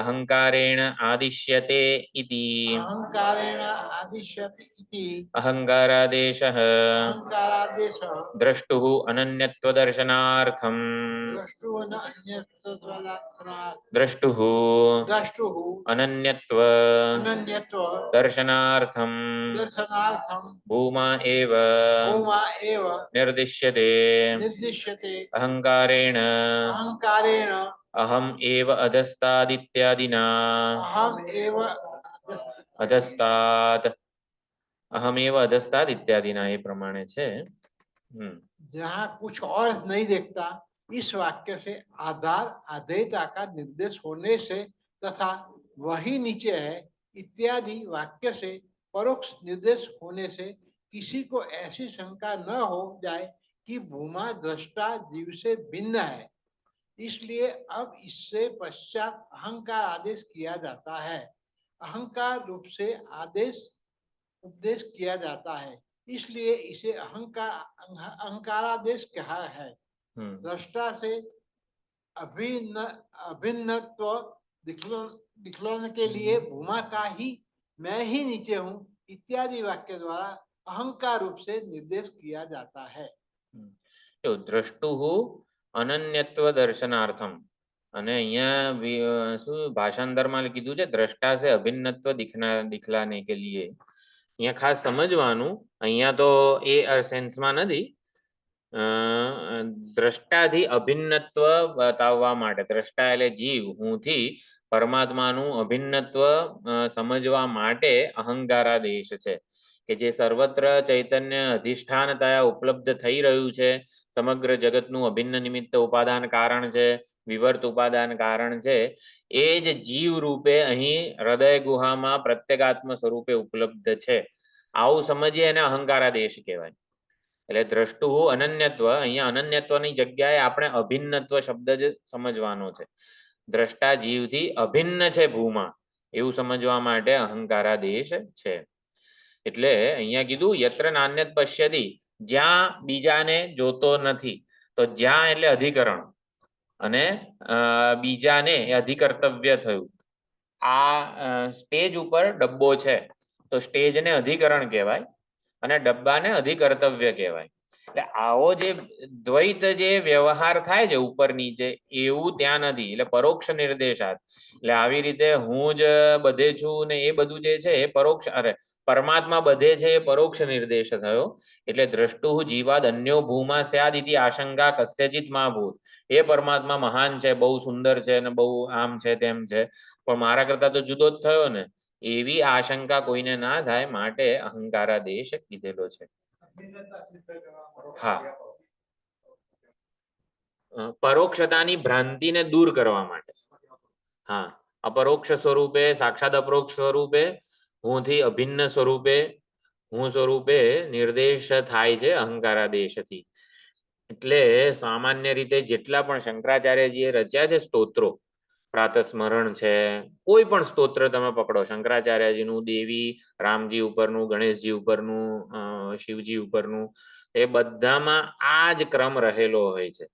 અહંકારેણ આદિશ્યતે ઇતિ અહંકારાદેશઃ દ્રષ્ટુઃ અનન્યત્વ દર્શનાર્થમ દ્રષ્ટુઃ ન અન્યત્વાત્મના દ્રષ્ટુઃ દ્રષ્ટુઃ અનન્યત્વ અનન્યત્વ દર્શનાર્થમ દર્શનાર્થમ ભૂમા એવ ભૂમા એવ નિર્દિશ્યતે નિર્દિશ્યતે અહંકારેણ અહંકારેણ અહમ એવ અધસ્તાદિત્યાદિના અહમ એવ અધસ્તાદ અહમેવ અધસ્તાદ इत्यादिना ये प्रमाणे છે। जहाँ कुछ और नहीं देखता, इस वाक्य से आधार आधेयता का निर्देश होने से तथा वही नीचे है इत्यादि वाक्य से परोक्ष निर्देश होने से किसी को ऐसी शंका न हो जाए कि भूमा दृष्टा जीव से भिन्न है, इसलिए अब इससे पश्चात अहंकार आदेश किया जाता है। अहंकार रूप से आदेश उपदेश किया जाता है, इसलिए इसे अहंकारादेश कहा है। दृष्टा से अभिन्नत्व दिखलाने के लिए भूमा का ही मैं ही नीचे हूँ इत्यादि वाक्य द्वारा अहंकार रूप से निर्देश किया जाता है। तो દ્રષ્ટુઃ અનન્યત્વ દર્શનાર્થમ અને અહીંયા શું ભાષાંતરમાં કીધું છે દ્રષ્ટા સે અભિન્નત્વ દિખલાને કે लिए। અહીંયા ખાસ સમજવાનું, અહીંયા તો એ સેન્સમાં નથી, દ્રષ્ટાથી અભિન્નત્વ બતાવવા માટે, દ્રષ્ટા એટલે જીવ, હુંથી પરમાત્માનું અભિન્નત્વ સમજવા માટે અહંકારાદેશ છે કે જે સર્વત્ર ચૈતન્ય અધિષ્ઠાનતા ઉપલબ્ધ થઈ રહ્યું છે, સમગ્ર જગતનું અભિન્ન નિમિત્ત ઉપાદાન કારણ છે, વિવર્ત ઉપાદાન કારણ છે, એ જ જીવ રૂપે અહીં હૃદય ગુહામાં પ્રત્યેગાત્મ સ્વરૂપે ઉપલબ્ધ છે, આવું સમજીએ એને અહંકારાદેશ કહેવાય। એટલે દ્રષ્ટુ અનન્યત્વ, અહીંયા અનન્યત્વની જગ્યાએ આપણે અભિન્નત્વ શબ્દ જ સમજવાનો છે। દ્રષ્ટા જીવથી અભિન્ન છે ભૂમા, એવું સમજવા માટે અહંકારાદેશ છે। એટલે અહીંયા કીધું યત્ર નાન્યત પશ્યતિ, જ્યાં બીજાને જોતો નથી, તો જ્યાં એટલે અધિકરણ અને બીજાને અધિકર્તવ્ય થયું। આ સ્ટેજ ઉપર ડબ્બો છે તો સ્ટેજને અધિકરણ કહેવાય અને ડબ્બાને અધિકર્તવ્ય કહેવાય। એટલે આવો જે દ્વૈત જે વ્યવહાર થાય છે ઉપર નીચે, એવું ત્યાં નથી, એટલે પરોક્ષ નિર્દેશાત। એટલે આવી રીતે હું જ બધે છું ને એ બધું જે છે એ પરોક્ષ, પરમાત્મા બધે છે એ પરોક્ષ નિર્દેશ થયો। એટલે દ્રષ્ટુ જીવાદ અન્યો ભૂમા સ્યાદ ઇતિ આશંકા કસ્યચિત મા ભૂત, એ પરમાત્મા મહાન છે, બહુ સુંદર છે ને બહુ આમ છે તેમ છે, પણ મારા કરતા તો જુદો જ થયો ને, એવી આશંકા કોઈને ના થાય માટે અહંકારાદેશ કીધેલો છે। હા, પરોક્ષતાની ભ્રાંતિને દૂર કરવા માટે। હા, અપરોક્ષ સ્વરૂપે, સાક્ષાત અપરોક્ષ સ્વરૂપે, હુંથી અભિન્ન સ્વરૂપે, હું સ્વરૂપે નિર્દેશ થાય છે અહંકારાદેશથી। એટલે સામાન્ય રીતે જેટલા પણ શંકરાચાર્યજીએ રચ્યા છે સ્તોત્રો, પ્રાતસ્મરણ છે, કોઈ પણ સ્તોત્ર તમે પકડો શંકરાચાર્યજીનું, દેવી રામજી ઉપરનું, ગણેશજી ઉપરનું, શિવજી ઉપરનું, એ બધામાં આ જ ક્રમ રહેલો હોય છે।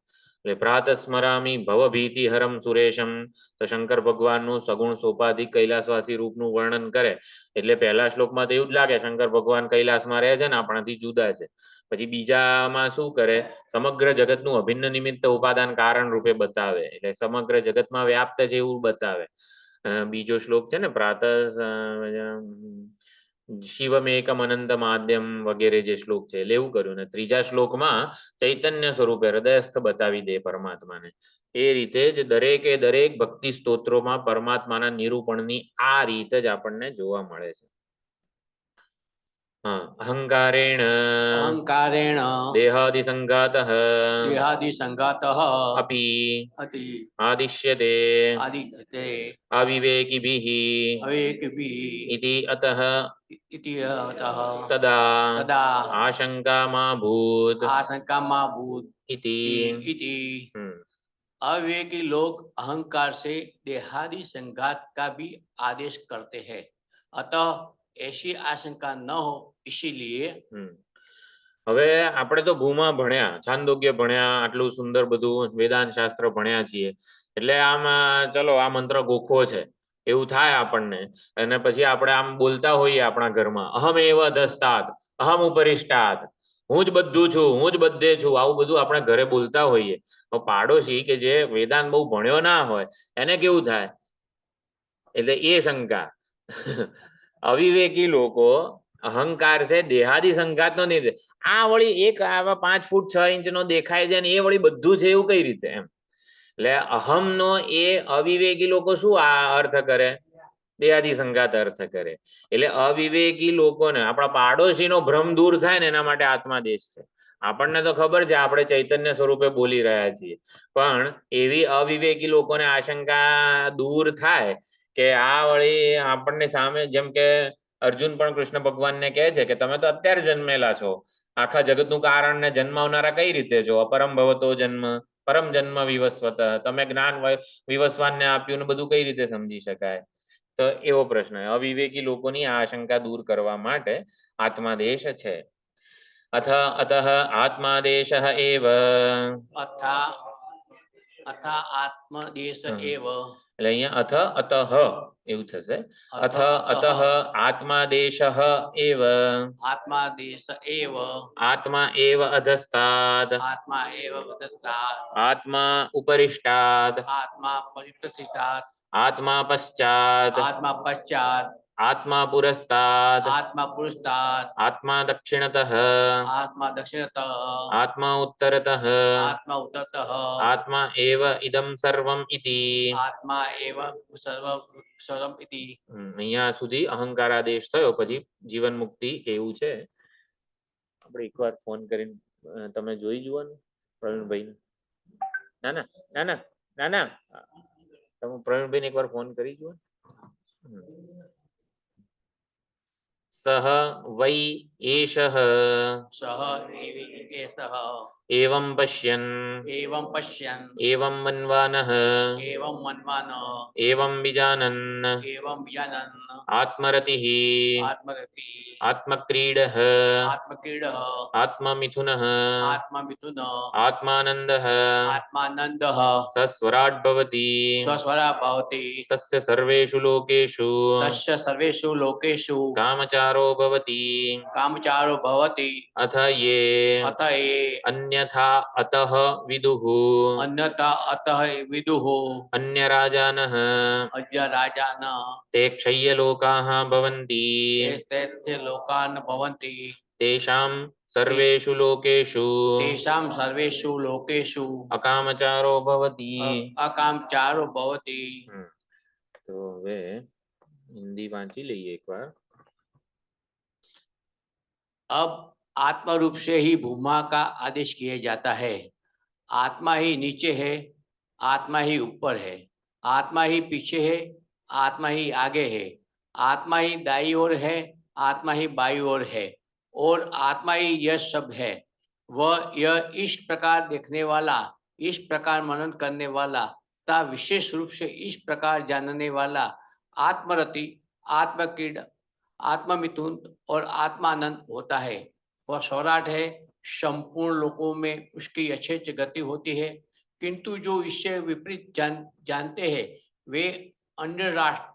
એટલે પ્રાતસ્મરામી ભવભીતિ હરમ સુરેશમ, તો શંકર ભગવાનનું સગુણ સોપાધિક કૈલાસવાસી રૂપનું વર્ણન કરે એટલે પહેલા શ્લોકમાં તો એવું જ લાગે શંકર ભગવાન કૈલાસમાં રહે છે ને આપણાથી જુદા છે, પછી બીજામાં શું કરે, સમગ્ર જગતનું અભિન્ન નિમિત્ત ઉપાદાન કારણ રૂપે બતાવે, એટલે સમગ્ર જગતમાં વ્યાપ્ત છે એવું બતાવે। બીજો શ્લોક છે ને પ્રાત શિવમેકમ અનંત માધ્યમ વગેરે જે શ્લોક છે એટલે એવું કર્યું ને ત્રીજા શ્લોકમાં ચૈતન્ય સ્વરૂપે હૃદયસ્થ બતાવી દે પરમાત્માને। એ રીતે જ દરેકે દરેક ભક્તિ સ્તોત્રોમાં પરમાત્માના નિરૂપણની આ રીત જ આપણને જોવા મળે છે। अहंकारेण देहादि संघातः अपि आदिश्यते अविवेकिभिः इति अतः तदा आशंका मा भूत इति। अविवेकी लोग अहंकार से देहादि संघात का भी आदेश करते हैं, अतः ऐसी आशंका न हो इसीलिए। હવે આપણે તો ભૂમા ભણ્યા, છાંદોગ્ય ભણ્યા, આટલું સુંદર બધું વેદાંત શાસ્ત્ર ભણ્યા છીએ, એટલે આમ ચલો આ મંત્ર ગોખો છે એવું થાય આપણને, અને પછી આપણે આમ બોલતા હોઈએ આપણા ઘરમાં અહમ એવ અધસ્તાત, અહમ ઉપરિષ્ટાત, હું જ બધું છું, હું જ બધે છું, આવું બધું આપણે ઘરે બોલતા હોઈએ તો પાડોશી કે જે વેદાંત બહુ ભણ્યો ના હોય એને કેવું થાય? એટલે એ શંકા. અવિવેકી લોકો અહંકાર છે, દેહાદી સંઘાત નો નહીં. આ વળી એક આવા 5 ફૂટ 6 ઇંચ નો દેખાય છે ને એ વળી બધું છે એવું કઈ રીતે? એમ એટલે અહમ નો એ અવિવેકી લોકો શું આ અર્થ કરે? દેહાદી સંઘાત અર્થ કરે. એટલે અવિવેકી લોકોને આપણા પાડોશીનો ભ્રમ દૂર થાય ને એના માટે આત્માદેશ છે. આપણને તો ખબર છે આપણે ચૈતન્ય સ્વરૂપે બોલી રહ્યા છીએ, પણ એવી અવિવેકી લોકોને આશંકા દૂર થાય કે આ વળી આપણને સામે, જેમ કે અર્જુન પણ કૃષ્ણ ભગવાનને કહે છે કે તમે તો અત્યારે જન્મેલા છો, આખા જગતનું કારણ ને જન્માવનારા કઈ રીતે છો? અપરમ ભવતો જન્મ પરમ જન્મ વિવસ્વત, તમે જ્ઞાન વિવસ્વાનને આપ્યું ને બધું કઈ રીતે સમજી શકાય? તો એવો પ્રશ્ન. અવિવેકી લોકોની આ આશંકા દૂર કરવા માટે આત્માદેશ છે. અથ અતઃ આત્માદેશ એવ, अथ आत्मदेश एव, એટલે અહીંયા અથ અતઃ એવું થશે. અથ અતઃ આત્માદેશ એવ, आत्मादेश एव, આત્મા એવ અધસ્તાદ, आत्मा एव वदतात्, આત્મા ઉપરિષ્ટાદ, आत्मा परिप्रथितात्, આત્મા પશ્ચાત, आत्मा पश्चात्, આત્મા પુરસ્તાદ, आत्मा पुरस्तात्, આત્મા દક્ષિણતઃ, आत्मा दक्षिणतः, આત્મા ઉત્તરતઃ, आत्मा उत्तरतः, આત્મા એવ ઇદમ સર્વમ ઇતિ. आत्मा एव सर्वम् इति. અહીંયા સુધી અહંકારાદેશ થયો. પછી જીવન મુક્તિ એવું છે. આપણે એકવાર ફોન કરીને તમે જોઈ જુઓ ને પ્રવીણભાઈ ને. ના ના ના ના ના ના તમે પ્રવીણભાઈ ને એકવાર ફોન કરી જુઓ. સહ વૈ એષઃ એવં પશ્યન એવં મન્વાનઃ એવં વિજાનન આત્મરતિઃ આત્મક્રીડઃ આત્મમિથુનઃ આત્માનંદઃ સસ્વરાટ ભવતિ તસ્ય સર્વેષુ લોકેષુ કામચારો ભવતિ અથ યે અન્યથા અતઃ વિદુઃ અન્યરાજાનઃ તે ક્ષય્યલોકાઃ ભવન્તિ તેષાં સર્વેષુ લોકેષુ અકામચારો ભવતિ. તો હવે હિન્દી વાંચી લઈએ એકવાર. अब आत्मा रूप से ही भूमा का आदेश किया जाता है. आत्मा ही नीचे है, आत्मा ही ऊपर है, आत्मा ही पीछे है, आत्मा ही आगे है, आत्मा ही दाईं ओर है, आत्मा ही बाईं ओर है और आत्मा ही यह सब है. वह यह इस प्रकार देखने वाला, इस प्रकार मनन करने वाला तथा विशेष रूप से इस प्रकार जानने वाला आत्मरति, आत्मक्रीड, आत्ममिथुन और आत्मानंद होता है. वह स्वराट है. संपूर्ण लोकों में उसकी यथेच गति होती है, किंतु जो इससे विपरीत जानते हैं वे अन्य राष्ट्र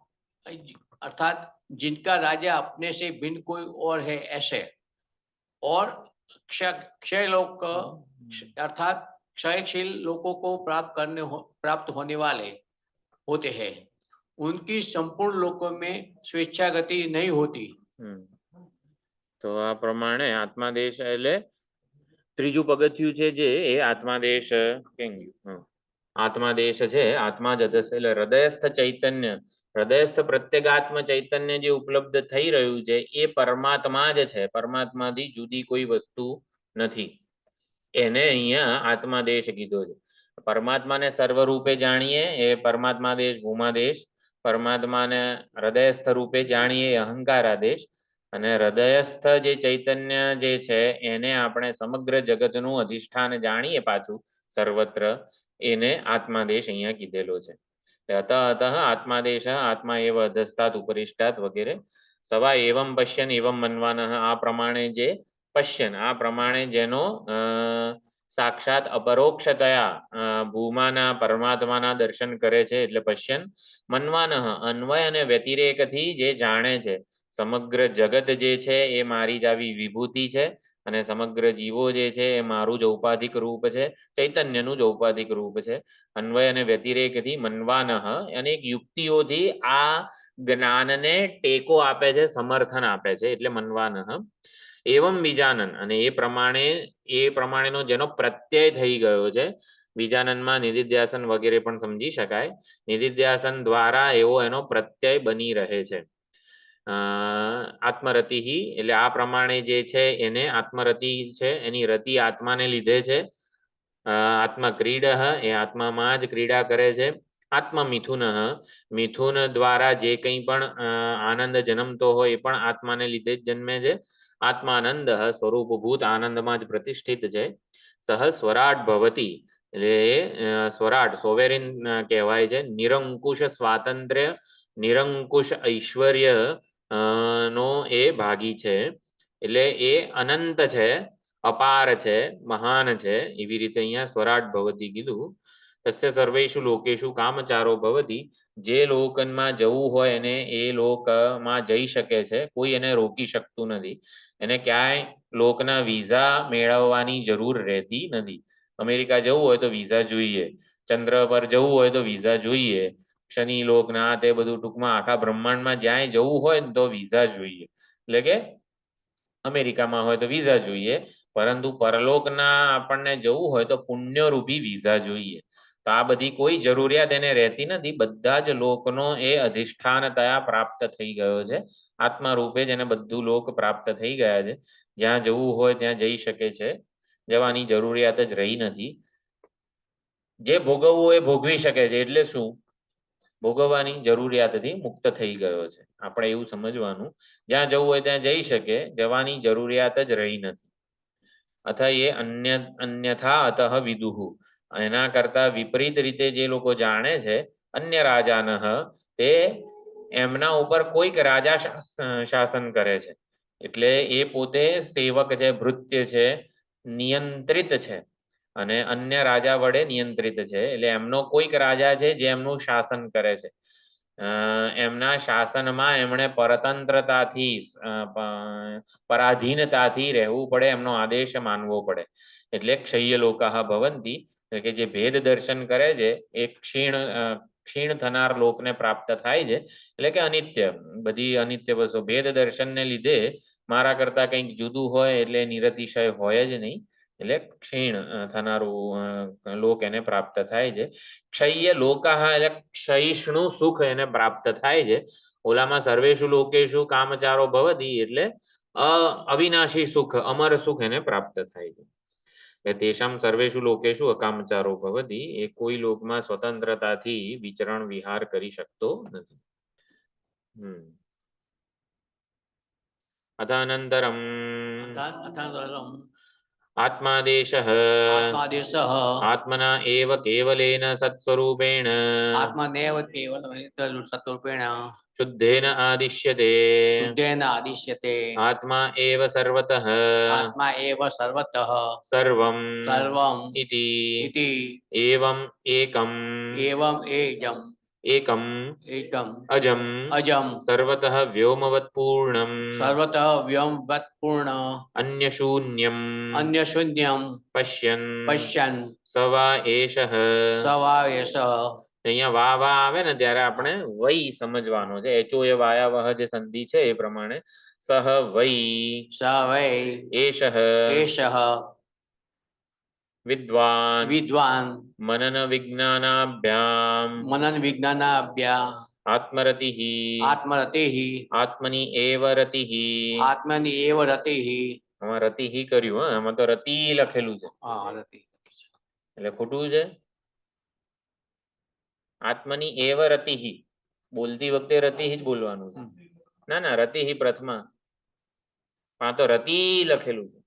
अर्थात जिनका राजा अपने से भिन्न कोई और है ऐसे, और क्षयलोक अर्थात क्षयशील लोगों को प्राप्त होने वाले होते हैं. उनकी संपूर्ण लोकों में स्वेच्छा गति नहीं होती. તો આ પ્રમાણે આત્માદેશ એટલે ત્રીજું પગથિયું છે જે એ આત્માદેશ આત્માદેશ છે. આત્મા જ અધસ્થ એટલે હૃદયસ્થ ચૈતન્ય, હૃદયસ્થ પ્રત્યેગાત્મ ચૈતન્ય જે ઉપલબ્ધ થઈ રહ્યું છે એ પરમાત્મા જ છે. પરમાત્માથી જુદી કોઈ વસ્તુ નથી. એને અહીંયા આત્માદેશ કીધો છે. પરમાત્માને સર્વરૂપે જાણીએ એ પરમાત્માદેશ ભૂમાદેશ, પરમાત્માને હૃદયસ્થ રૂપે જાણીએ અહંકારાદેશ, અને હૃદયસ્થ જે ચૈતન્ય જે છે એને આપણે સમગ્ર જગતનું અધિષ્ઠાન જાણીએ પાછું સર્વત્ર, એને આત્માદેશ અહીંયા કીધેલો છે. અતઃ આત્માદેશ આત્મા એવ અધસ્તાત ઉપરિષ્ટાત વગેરે. સવા એવમ પશ્યન એવમ મનવાનઃ, આ પ્રમાણે જે પશ્યન, આ પ્રમાણે જેનો સાક્ષાત અપરોક્ષતયા ભૂમાના પરમાત્માના દર્શન કરે છે એટલે પશ્યન. મનવાનઃ અન્વય અને વ્યતિરેકથી જે જાણે છે સમગ્ર જગત જે છે એ મારી જ આવી વિભૂતિ છે અને સમગ્ર જીવો જે છે એ મારું જ ઔપાધિક રૂપ છે, ચૈતન્યનું જ ઔપાધિક રૂપ છે. અન્વય અને વ્યતિરેકથી મનવાનઃ અનેક યુક્તિઓથી આ જ્ઞાનને ટેકો આપે છે, સમર્થન આપે છે, એટલે મનવાનઃ. એવમ બીજાનન, અને એ પ્રમાણેનો જેનો પ્રત્યય થઈ ગયો છે, બીજાનનમાં નિધિધ્યાસન વગેરે પણ સમજી શકાય. નિધિધ્યાસન દ્વારા એનો પ્રત્યય બની રહે છે. આત્મરતિ, એટલે આ પ્રમાણે જે છે એને આત્મરતિ છે, એની રતિ આત્માને લીધે છે. આત્મા ક્રીડ, એ આત્મામાં જ ક્રીડા કરે છે. આત્મમિથુન, મિથુન દ્વારા જે કંઈ પણ આનંદ જન્મતો હોય એ પણ આત્માને લીધે જ જન્મે છે. આત્માનંદ સ્વરૂપભૂત આનંદમાં જ પ્રતિષ્ઠિત છે. સહ સ્વરાટ ભવતી, એટલે સ્વરાટ સોવેરિન કહેવાય છે. નિરંકુશ સ્વાતંત્ર્ય, નિરંકુશ ઐશ્વર્ય નો એ ભાગી છે, એટલે એ અનંત છે, અપાર છે, મહાન છે. એવી રીતે અહીંયા સ્વરાટ ભવતી કીધું. તસ્ય સર્વેષુ લોકેશુ કામચારો ભવતી, જે લોકમાં જવું હોય એને એ લોકમાં જઈ શકે છે, કોઈ એને રોકી શકતું નથી. એને ક્યાંય લોકના વિઝા મેળવવાની જરૂર રહેતી નથી. અમેરિકા જવું હોય તો વિઝા જોઈએ, ચંદ્ર પર જવું હોય તો વિઝા જોઈએ, શનિ લોકના તે બધું ટૂંકમાં આખા બ્રહ્માંડમાં જ્યાંય જવું હોય ને તો વિઝા જોઈએ. એટલે કે અમેરિકામાં હોય તો વિઝા જોઈએ, પરંતુ પરલોકના આપણને જવું હોય તો પુણ્યરૂપી વિઝા જોઈએ. તો આ બધી કોઈ જરૂરિયાત એને રહેતી નથી. બધા જ લોકનો એ અધિષ્ઠાનતયા પ્રાપ્ત થઈ ગયો છે. આત્મા રૂપે જ એને બધું લોક પ્રાપ્ત થઈ ગયા છે. જ્યાં જવું હોય ત્યાં જઈ શકે છે, જવાની જરૂરિયાત જ રહી નથી. જે ભોગવવું એ ભોગવી શકે છે, એટલે શું? ભોગવવાની જરૂરિયાતથી મુક્ત થઈ ગયો છે. આપણે એવું સમજવાનું, જ્યાં જવું હોય ત્યાં જઈ શકે, જવાની જરૂરિયાત જ રહી નથી. અથ એ અન્યથા અતઃ વિદુઃ, એના કરતા વિપરીત રીતે જે લોકો જાણે છે, અન્ય રાજાનઃ, તે એમના ઉપર કોઈક રાજા શાસન કરે છે. એટલે એ પોતે સેવક છે, ભૃત્ય છે, નિયંત્રિત છે, અને અન્ય રાજા વડે નિયંત્રિત છે. એટલે એમનો કોઈક રાજા છે જે એમનું શાસન કરે છે. એમના શાસનમાં એમણે પરતંત્રતાથી, પરાધીનતાથી રહેવું પડે, એમનો આદેશ માનવો પડે. એટલે ક્ષય્ય લોકાહ ભવંતી, એટલે કે જે ભેદ દર્શન કરે છે એ ક્ષીણ થનાર લોકને પ્રાપ્ત થાય છે. એટલે કે અનિત્ય, બધી અનિત્ય વસ્તુ ભેદ દર્શનને લીધે મારા કરતા કંઈક જુદું હોય એટલે નિરતિશય હોય જ નહીં. એટલે ક્ષીણ થનારું લોક એને પ્રાપ્ત થાય છે. ક્ષય્ય લોકાહ, એટલે ક્ષયિષ્ણુ સુખ એને પ્રાપ્ત થાય છે. ઓલામાં સર્વેષુ લોકેશુ કામચારો ભવતી, એટલે અવિનાશી સુખ, અમર સુખ એને પ્રાપ્ત થાય છે. તેષામ સર્વેષુ લોકેશુ અકામચારો ભવતી, એ કોઈ લોકમાં સ્વતંત્રતાથી વિચરણ વિહાર કરી શકતો નથી. અનંતરમ આત્માદેશઃ, આત્મના એવ કેવલેન સત્સ્વરૂપેણ, આત્મનેવ કેવલેન સત્સ્વરૂપેણ શુદ્ધેન આદિશ્યતે, આત્મા એવ સર્વતઃ, આત્મા એવ સર્વતઃ સર્વં સર્વં ઇતિ ઇતિ એવમ એકમ એકમ અજમ સર્વતઃ વ્યોમવત પૂર્ણમ અન્યશૂન્યમ પશ્યન સવા એષઃ. અહીંયા વા આવે ને ત્યારે આપણે વૈ સમજવાનો છે. એચો એ વાયાવહ જે સંધિ છે એ પ્રમાણે સહ વૈ એષઃ વિદ્વાન મનન વિજ્ઞાનાભ્યામ આત્મરતિઃ આત્મની એવ રતિઃ. આમાં રતિઃ કર્યું, આમાં તો રતિ લખેલું છે, એટલે ખોટું છે. આત્મની એવ રતિઃ, બોલતી વખતે રતિઃ જ બોલવાનું છે. ના રતિઃ પ્રથમા, આ તો રતિ લખેલું છે.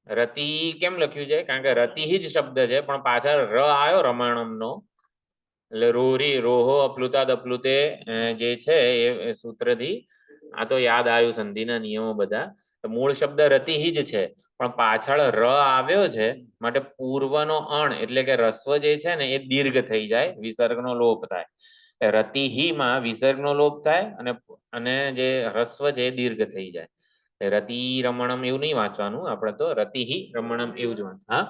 રતિ કેમ લખ્યું છે? કારણ કે રતિઃ જ શબ્દ છે, પણ પાછળ ર આવ્યો રમાણમનો, એટલે રોરી રોહો અપ્લુતા દપ્લુતે જે છે એ સૂત્રથી આ તો યાદ આવ્યું સંધિના નિયમો બધા. મૂળ શબ્દ રતિઃ જ છે, પણ પાછળ ર આવ્યો છે, માટે પૂર્વનો અણ એટલે કે રસ્વ જે છે ને એ દીર્ઘ થઈ જાય, વિસર્ગનો લોપ થાય. રતિહી માં વિસર્ગનો લોપ થાય અને જે હ્રસ્વ છે દીર્ઘ થઈ જાય. રતિ રમણમ એવું નહીં વાંચવાનું, આપણે તો રતિહી રમણમ એવું જ વાંચવાનું. હા,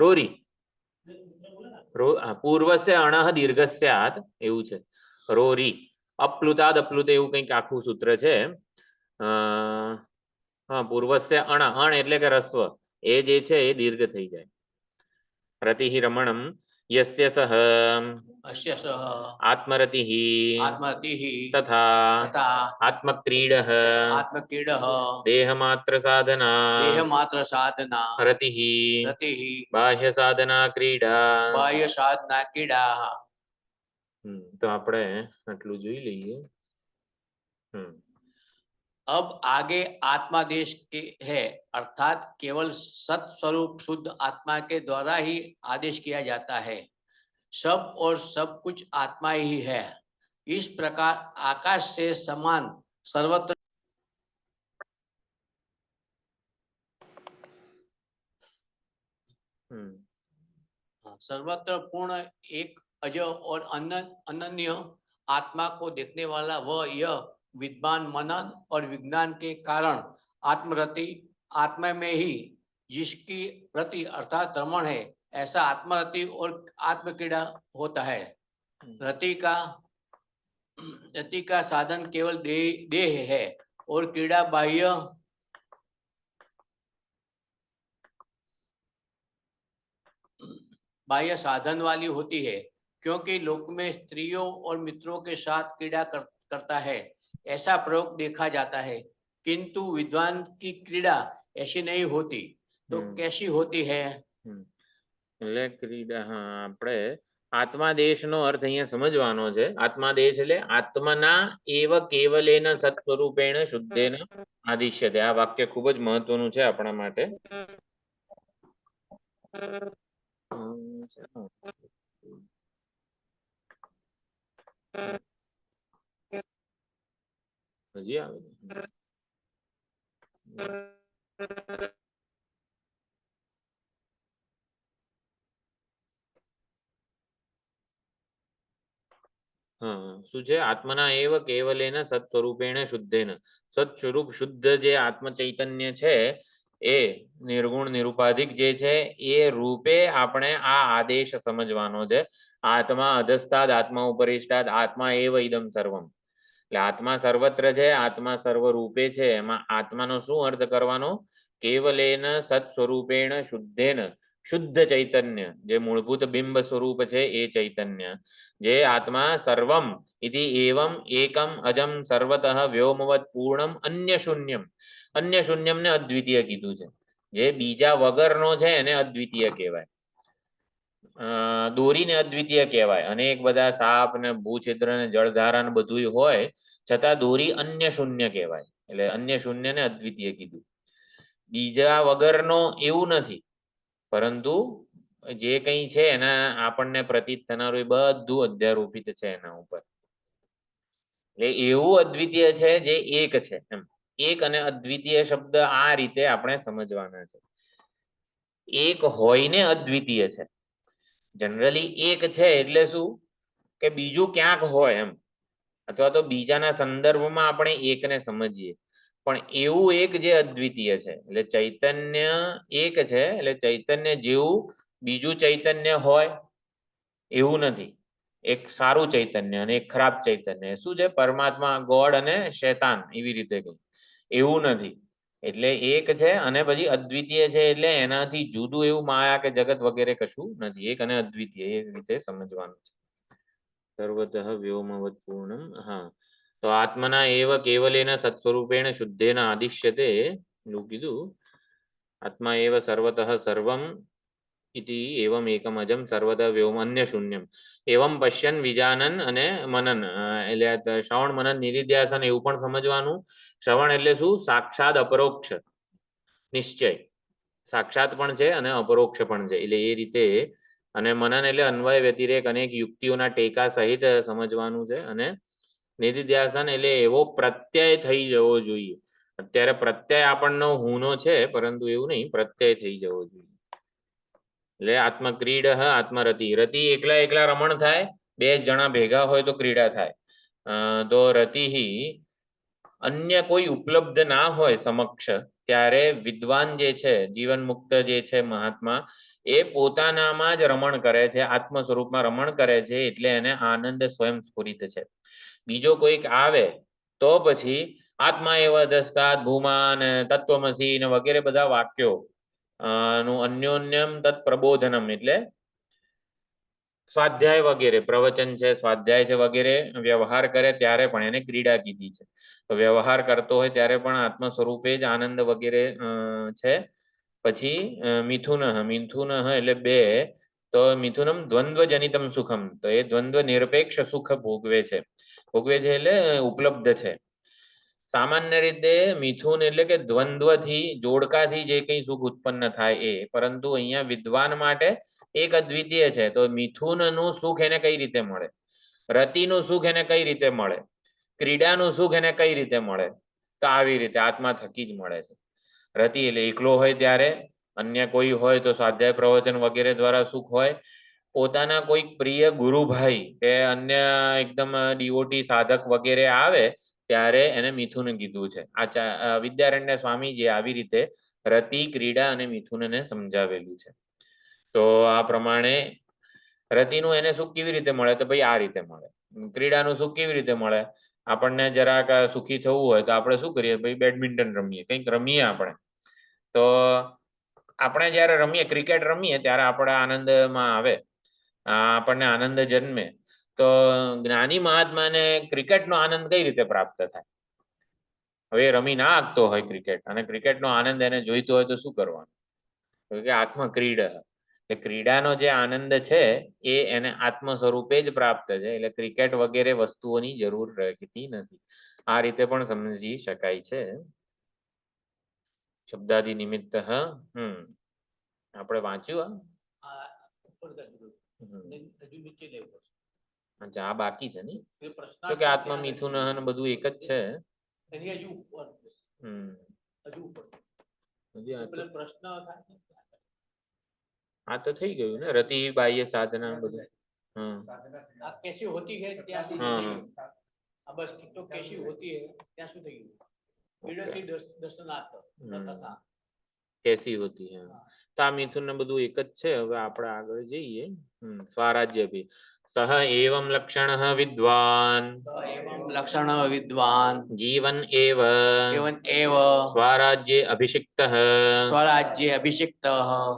રોરી પૂર્વસ્ય અણઃ દીર્ઘસ્યાત એવું છે. રોરી અપ્લુતાદ અપ્લુત એવું કંઈક આખું સૂત્ર છે. હા, પૂર્વસ્ય અણ એટલે કે રસ્વ એ જે છે એ દીર્ઘ થઈ જાય. રતિહિ રમણમ યસ્ય સહ अस्य सह આત્મરતિહિ आत्मरतिः તથા तथा આત્મક્રીડઃ आत्मक्रीडः દેહમાત્ર સાધના देहमात्र साधना રતિહિ रतिः બાહ્ય સાધના ક્રીડા. बाह्य साधना क्रीड़ा. તો આપણે આટલું જોઈ લઈએ. अब आगे आत्मा देश के है, अर्थात केवल सत स्वरूप शुद्ध आत्मा के द्वारा ही आदेश किया जाता है. सब और सब कुछ आत्मा ही है. इस प्रकार आकाश से समान सर्वत्र सर्वत्र पूर्ण एक अज और अनन्य आत्मा को देखने वाला वह यह विद्वान मनन और विज्ञान के कारण आत्मरति आत्मा में ही जिसकी प्रति अर्थात रमण है, ऐसा आत्मरति और आत्मक्रीड़ा होता है. रति का साधन केवल देह है और क्रीड़ा बाह्य साधन वाली होती है, क्योंकि लोक में स्त्रियों और मित्रों के साथ क्रीड़ा करता है, ऐसा प्रयोग देखा जाता है. किंतु विद्वान की क्रीड़ा ऐसी नहीं होती. तो कैसी होती है? એટલે ક્રીડા, હા, આપણે આત્માદેશનો અર્થ અહીંયા સમજવાનો છે. આત્માદેશ એટલે આત્મના એવ કેવલેન સત્સ્વરૂપેણ શુદ્ધેન આદિશ્યતે. આ વાક્ય ખૂબ જ મહત્વનું છે આપણા માટે. હજી આવે શું છે? આત્મના એવ કેવલેન સત્સ્વરૂપેણ શુદ્ધેન. સત્સ્વરૂપ શુદ્ધ જે આત્મ ચૈતન્ય છે એ નિર્ગુણ નિરુપાધિક જે છે એ રૂપે આપણે આ આદેશ સમજવાનો છે. આત્મા અધસ્તાદ આત્મા ઉપરિષ્ટાદ આત્મા એવ ઇદમ સર્વમ. એટલે આત્મા સર્વત્ર છે, આત્મા સર્વ રૂપે છે. એમાં આત્માનો શું અર્થ કરવાનો? કેવલેન સત સ્વરૂપેણ શુદ્ધેન, શુદ્ધ ચૈતન્ય જે મૂળભૂત બિંબ સ્વરૂપ છે એ ચૈતન્ય જે આત્મા સર્વમ ઇતિ એવમ એકમ અજમ સર્વતઃ વ્યોમવત પૂર્ણમ અન્ય શૂન્યમ. અન્ય શૂન્યમ ને અદ્વિતીય કીધું છે. જે બીજા વગરનો છે એને અદ્વિતીય કહેવાય. દોરીને અદ્વિતીય કહેવાય. અનેક બધા સાપ ને ભૂછિદ્ર ને જળધારા ને બધું હોય છતાં દોરી અન્ય શૂન્ય કહેવાય. એટલે અન્ય શૂન્ય ને અદ્વિતીય કીધું. બીજા વગરનો એવું નથી, પરંતુ જે કંઈ છે એના આપણને પ્રતીત થનારું એ બધું અધ્યારોપિત છે એના ઉપર. એટલે એવું અદ્વિતીય છે જે એક છે એમ. એક અને અદ્વિતીય શબ્દ આ રીતે આપણે સમજવાના છે. એક હોઈને અદ્વિતીય છે. જનરલી એક છે એટલે શું કે બીજું ક્યાંક હોય એમ, અથવા તો બીજાના સંદર્ભમાં આપણે એકને સમજીએ. પણ એવું એક જે અદ્વિતીય છે. એટલે ચૈતન્ય એક છે, એટલે ચૈતન્ય જેવું બીજું ચૈતન્ય હોય એવું નથી. એક સારું ચૈતન્ય અને એક ખરાબ ચૈતન્ય. શું છે? પરમાત્મા, ગોડ અને શૈતાન એવી રીતે કહ્યું. એવું નથી. એટલે એક છે અને પછી અદ્વિતીય છે એટલે એનાથી જુદું એવું માયા કે જગત વગેરે કશું નથી. એક અને અદ્વિતીય એ રીતે સમજવાનું છે. સર્વતઃ વ્યોમવત પૂર્ણમ. હા, તો આત્મના એવ કેવલેન સત્સ્વરૂપેણ શુદ્ધેન આદિશ્યતે એવું કીધું. આત્મા એવ સર્વતઃ સર્વમ ઇતિ એવમ એકમ અજમ સર્વતઃ વ્યોમ અન્ય શૂન્યમ એવમ પશ્યન વિજાનન અને મનન. એટલે શ્રવણ મનન નિધિધ્યાસન એવું પણ સમજવાનું. શ્રવણ એટલે શું? સાક્ષાત અપરોક્ષ નિશ્ચય. સાક્ષાત પણ છે અને અપરોક્ષ પણ છે. એટલે એ રીતે. અને મનન એટલે અન્વય વ્યતિરેક અનેક યુક્તિઓના ટેકા સહિત સમજવાનું છે. અને નિધિધ્યાસન એટલે એવો પ્રત્યય થઈ જવો જોઈએ. અત્યારે પ્રત્યય આપણનો હુંનો છે, પરંતુ એવું નહીં, પ્રત્યય થઈ જવો જોઈએ. એટલે આત્મક્રીડ આત્મરતિ. રતિ એકલા એકલા રમણ થાય, બે જણા ભેગા હોય તો ક્રીડા થાય. તો રતિ અન્ય કોઈ ઉપલબ્ધ ના હોય સમક્ષ ત્યારે વિદ્વાન જે છે, જીવન મુક્ત જે છે મહાત્મા, એ પોતાનામાં જ રમણ કરે છે, આત્મ સ્વરૂપમાં રમણ કરે છે, એટલે એને આનંદ સ્વયં સ્ફુરિત છે. બીજો કોઈક આવે તો પછી આત્મા એવ અધસ્તાદ ભૂમા ને તત્વમસી ને વગેરે બધા વાક્યો નું અન્યોન્યમ તત્ પ્રબોધનમ એટલે સ્વાધ્યાય વગેરે પ્રવચન છે, સ્વાધ્યાય છે વગેરે વ્યવહાર કરે ત્યારે પણ એને ક્રીડા કીધી છે. તો વ્યવહાર કરતો હોય ત્યારે પણ આત્મ સ્વરૂપે જ આનંદ વગેરે છે. પછી મિથુન એટલે બે, તો મિથુનમ દ્વંદ્વ જનિતમ સુખમ, તો એ દ્વંદ્વ નિરપેક્ષ સુખ ભોગવે છે. ભોગવે છે એટલે ઉપલબ્ધ છે. સામાન્ય રીતે મિથુન એટલે કે દ્વંદ્વથી, જોડકાથી જે કંઈ સુખ ઉત્પન્ન થાય એ, પરંતુ અહીંયા વિદ્વાન માટે એક અદ્વિતીય છે. તો મિથુનનું સુખ એને કઈ રીતે મળે, રતિનું સુખ એને કઈ રીતે મળે, ક્રીડાનું સુખ એને કઈ રીતે મળે, તો આવી રીતે આત્મા થકી જ મળે છે. રતિ એટલે એકલો હોય ત્યારે, અન્ય કોઈ હોય તો સ્વાધ્યાય પ્રવચન વગેરે દ્વારા સુખ હોય, પોતાના કોઈક પ્રિય ગુરુભાઈ કે અન્ય એકદમ ડિવોટી સાધક વગેરે આવે ત્યારે એને મિથુન કીધું છે. આ વિદ્યારણ્ય સ્વામીજી આવી રીતે રતિ, ક્રીડા અને મિથુનને સમજાવેલું છે. તો આ પ્રમાણે રતિનું એને સુખ કેવી રીતે મળે, તો ભાઈ આ રીતે મળે. ક્રીડાનું સુખ કેવી રીતે મળે, આપણને જરાક સુખી થવું હોય તો આપણે શું કરીએ, ભાઈ બેડમિન્ટન રમીએ, કંઈક રમીએ આપણે. તો આપણે જ્યારે રમીએ, ક્રિકેટ રમીએ ત્યારે આપણે આનંદમાં આવે, આપણને આનંદ જન્મે. તો જ્ઞાની મહાત્માને ક્રિકેટનો આનંદ કઈ રીતે પ્રાપ્ત થાય? હવે રમી ના આપતો હોય ક્રિકેટ, અને ક્રિકેટનો આનંદ એને જોઈતો હોય તો શું કરવાનું? કે આત્મક્રીડા, એટલે ક્રીડાનો જે આનંદ છે એ એને આત્મ સ્વરૂપે જ પ્રાપ્ત છે. એટલે ક્રિકેટ વગેરે વસ્તુઓની જરૂર રહેતી નથી. આ રીતે પણ સમજી શકાય છે. શબ્દાદિ નિમિત્ત આપણે વાંચ્યું. અચ્છા, આ બાકી છે ને, તો કે આત્મ મિથુન બધું એક જ છે. આ તો થઈ ગયું ને, રતિ બાહ્ય સાધના બધું. कैसी होती है ત્યાં સુધી બસ તો कैसी होती है ત્યાં સુધી વિરતિ દર્શનાર્થ તથા कैसी होती है. તો આ મિથુન ને બધું એક જ છે. હવે આપણે આગળ જઈએ. સ્વરાજ્ય ભી સહ એવં લક્ષણઃ વિદ્વાન, લક્ષણ વિદ્વાન જીવન એવ એવં એવ સ્વરાજ્યે અભિષિક્તઃ, સ્વરાજ્યે અભિષિક્તઃ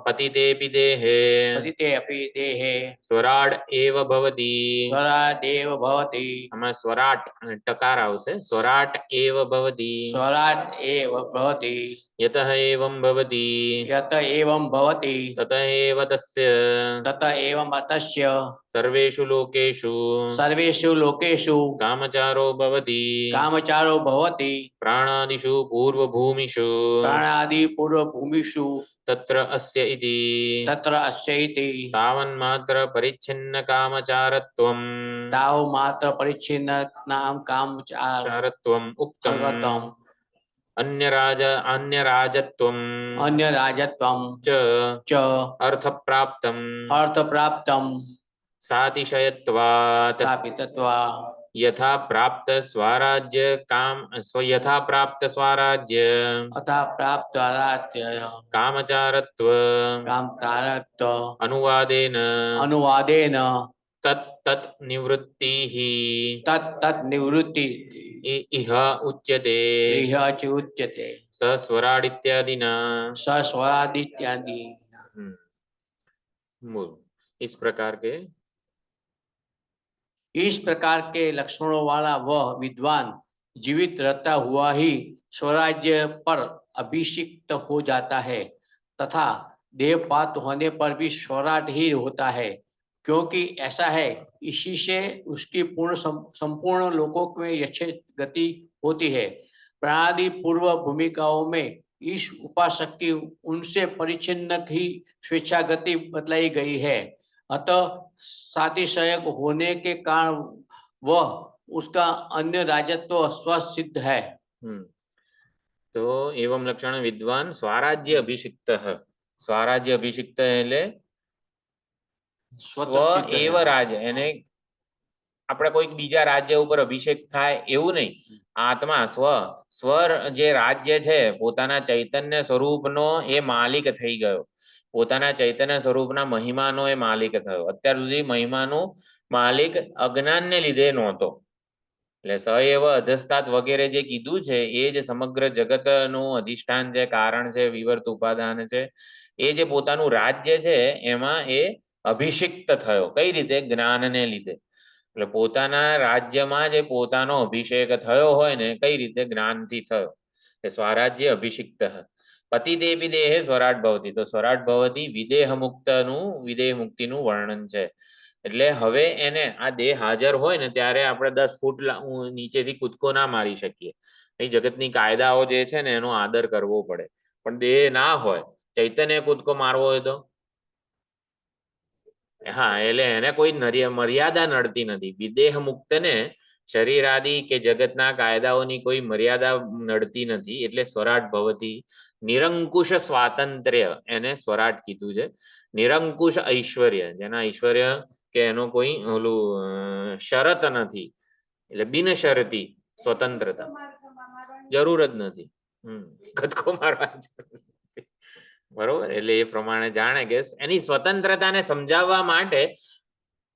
પતિતેપી દેહે પતિતે અપી દેહે સ્વરાડ એવ ભવતી. સ્વરાદેવ ભવતી. આમાં સ્વરાટ ટકાર આવશે. સ્વરાટ એવ ભવતી, સ્વરાટ એવ ભવતી. યતઃ એવં ભવતી, યત એવં ભવતી. તત એવ તસ્ય તત એવં તસ્ય સર્વેષુ લોકેષુ સર્વેષુ લોકેષુ કામચારો ભવતી. કામચારો ભવતી. પ્રાણાદિષુ પૂર્વભૂમિષુ પ્રાણાદિ પૂર્વભૂમિષુ તત્ર અસ્ય ઇતિ તત્ર અસ્ય ઇતિ તાવન્માત્ર પરિચ્છિન્ન કામચારત્વમ તાવ માત્ર પરિચ્છિન્ન નામ કામચારત્વમ ઉક્તમ અન્ય રાજત્વમ ચ અર્થ પ્રાપ્તમ સાતિશયત્વાત યથા પ્રાપ્ત સ્વરાજ્ય કામચારત્વ અનુવાદેન તત નિવૃત્તિઃ નિવૃત્તિ ઇહ ઉચ્યતે સસ્વરાડિત્યાદિના સ્વરાदित्यादि मूल इस प्रकार के लक्षणों वाला वह विद्वान जीवित रहता हुआ ही स्वराज्य पर अभिषिक्त हो जाता है तथा देवपात होने पर भी स्वराट ही होता है, क्योंकि ऐसा है इसी से उसकी संपूर्ण लोकों में यथेच गति होती है। प्राणादि पूर्व भूमिकाओं में इस उपासक की उनसे परिचिन्न ही स्वेच्छा गति बतलाई गई है। अतः सातिशयक होने के कारण वह उसका अन्य राजत्व स्वसिद्ध है। तो एवं लक्षण विद्वान स्वराज्य अभिषिक्त, स्वराज्य अभिषिक्त એટલે સ્વ એવ રાજ, એને આપણે કોઈક બીજા રાજ્ય ઉપર અભિષેક થાય એવું નહીં. આત્મા સ્વ જે રાજ્ય છે પોતાના ચૈતન્ય સ્વરૂપનો એ માલિક થઈ ગયો, પોતાના ચૈતન્ય સ્વરૂપના મહિમાનો એ માલિક થયો. અત્યાર સુધી મહિમાનો માલિક અજ્ઞાનને લીધે નહોતો. એટલે સ એવ અધસ્તાત વગેરે જે કીધું છે એ જ સમગ્ર જગતનું અધિષ્ઠાન છે, કારણ છે, વિવર્ત ઉપાદાન છે. એ જે પોતાનું રાજ્ય છે એમાં એ અભિષિક્ત થયો. કઈ રીતે? જ્ઞાનને લીધે. એટલે પોતાના રાજ્યમાં જે પોતાનો અભિષેક થયો હોય ને, કઈ રીતે? જ્ઞાનથી થયો. એ સ્વરાજ્ય અભિષિક્ત પતિદેવી દેહે સ્વરાટ ભવતી. તો સ્વરાટ ભવતી વિદેહ મુક્તિનું વર્ણન છે. એટલે હવે એને આ દેહ હાજર હોય ને ત્યારે આપણે 10 ફૂટ નીચેથી કૂદકો ના મારી શકીએ. એ જગતની કાયદાઓ જે છે ને એનો આદર કરવો પડે. પણ દેહ ના હોય, ચૈતન્ય કૂદકો મારવો હોય તો હા, એટલે એને કોઈ મર્યાદા નડતી નથી. વિદેહ મુક્તને શરીર આદિ કે જગતના કાયદાઓની કોઈ મર્યાદા નડતી નથી. એટલે સ્વરાટ ભવતી, નિરંકુશ સ્વાતંત્ર્ય એને સ્વરાટ કીધું છે. નિરંકુશ ઐશ્વર્ય, જેના ઐશ્વર્ય કે એનો કોઈ ઓલું શરત નથી, એટલે બિનશરતી સ્વતંત્રતા, જરૂર જ નથી. કટકો મારવા બરોબર. એટલે એ પ્રમાણે જાણે કે એની સ્વતંત્રતાને સમજાવવા માટે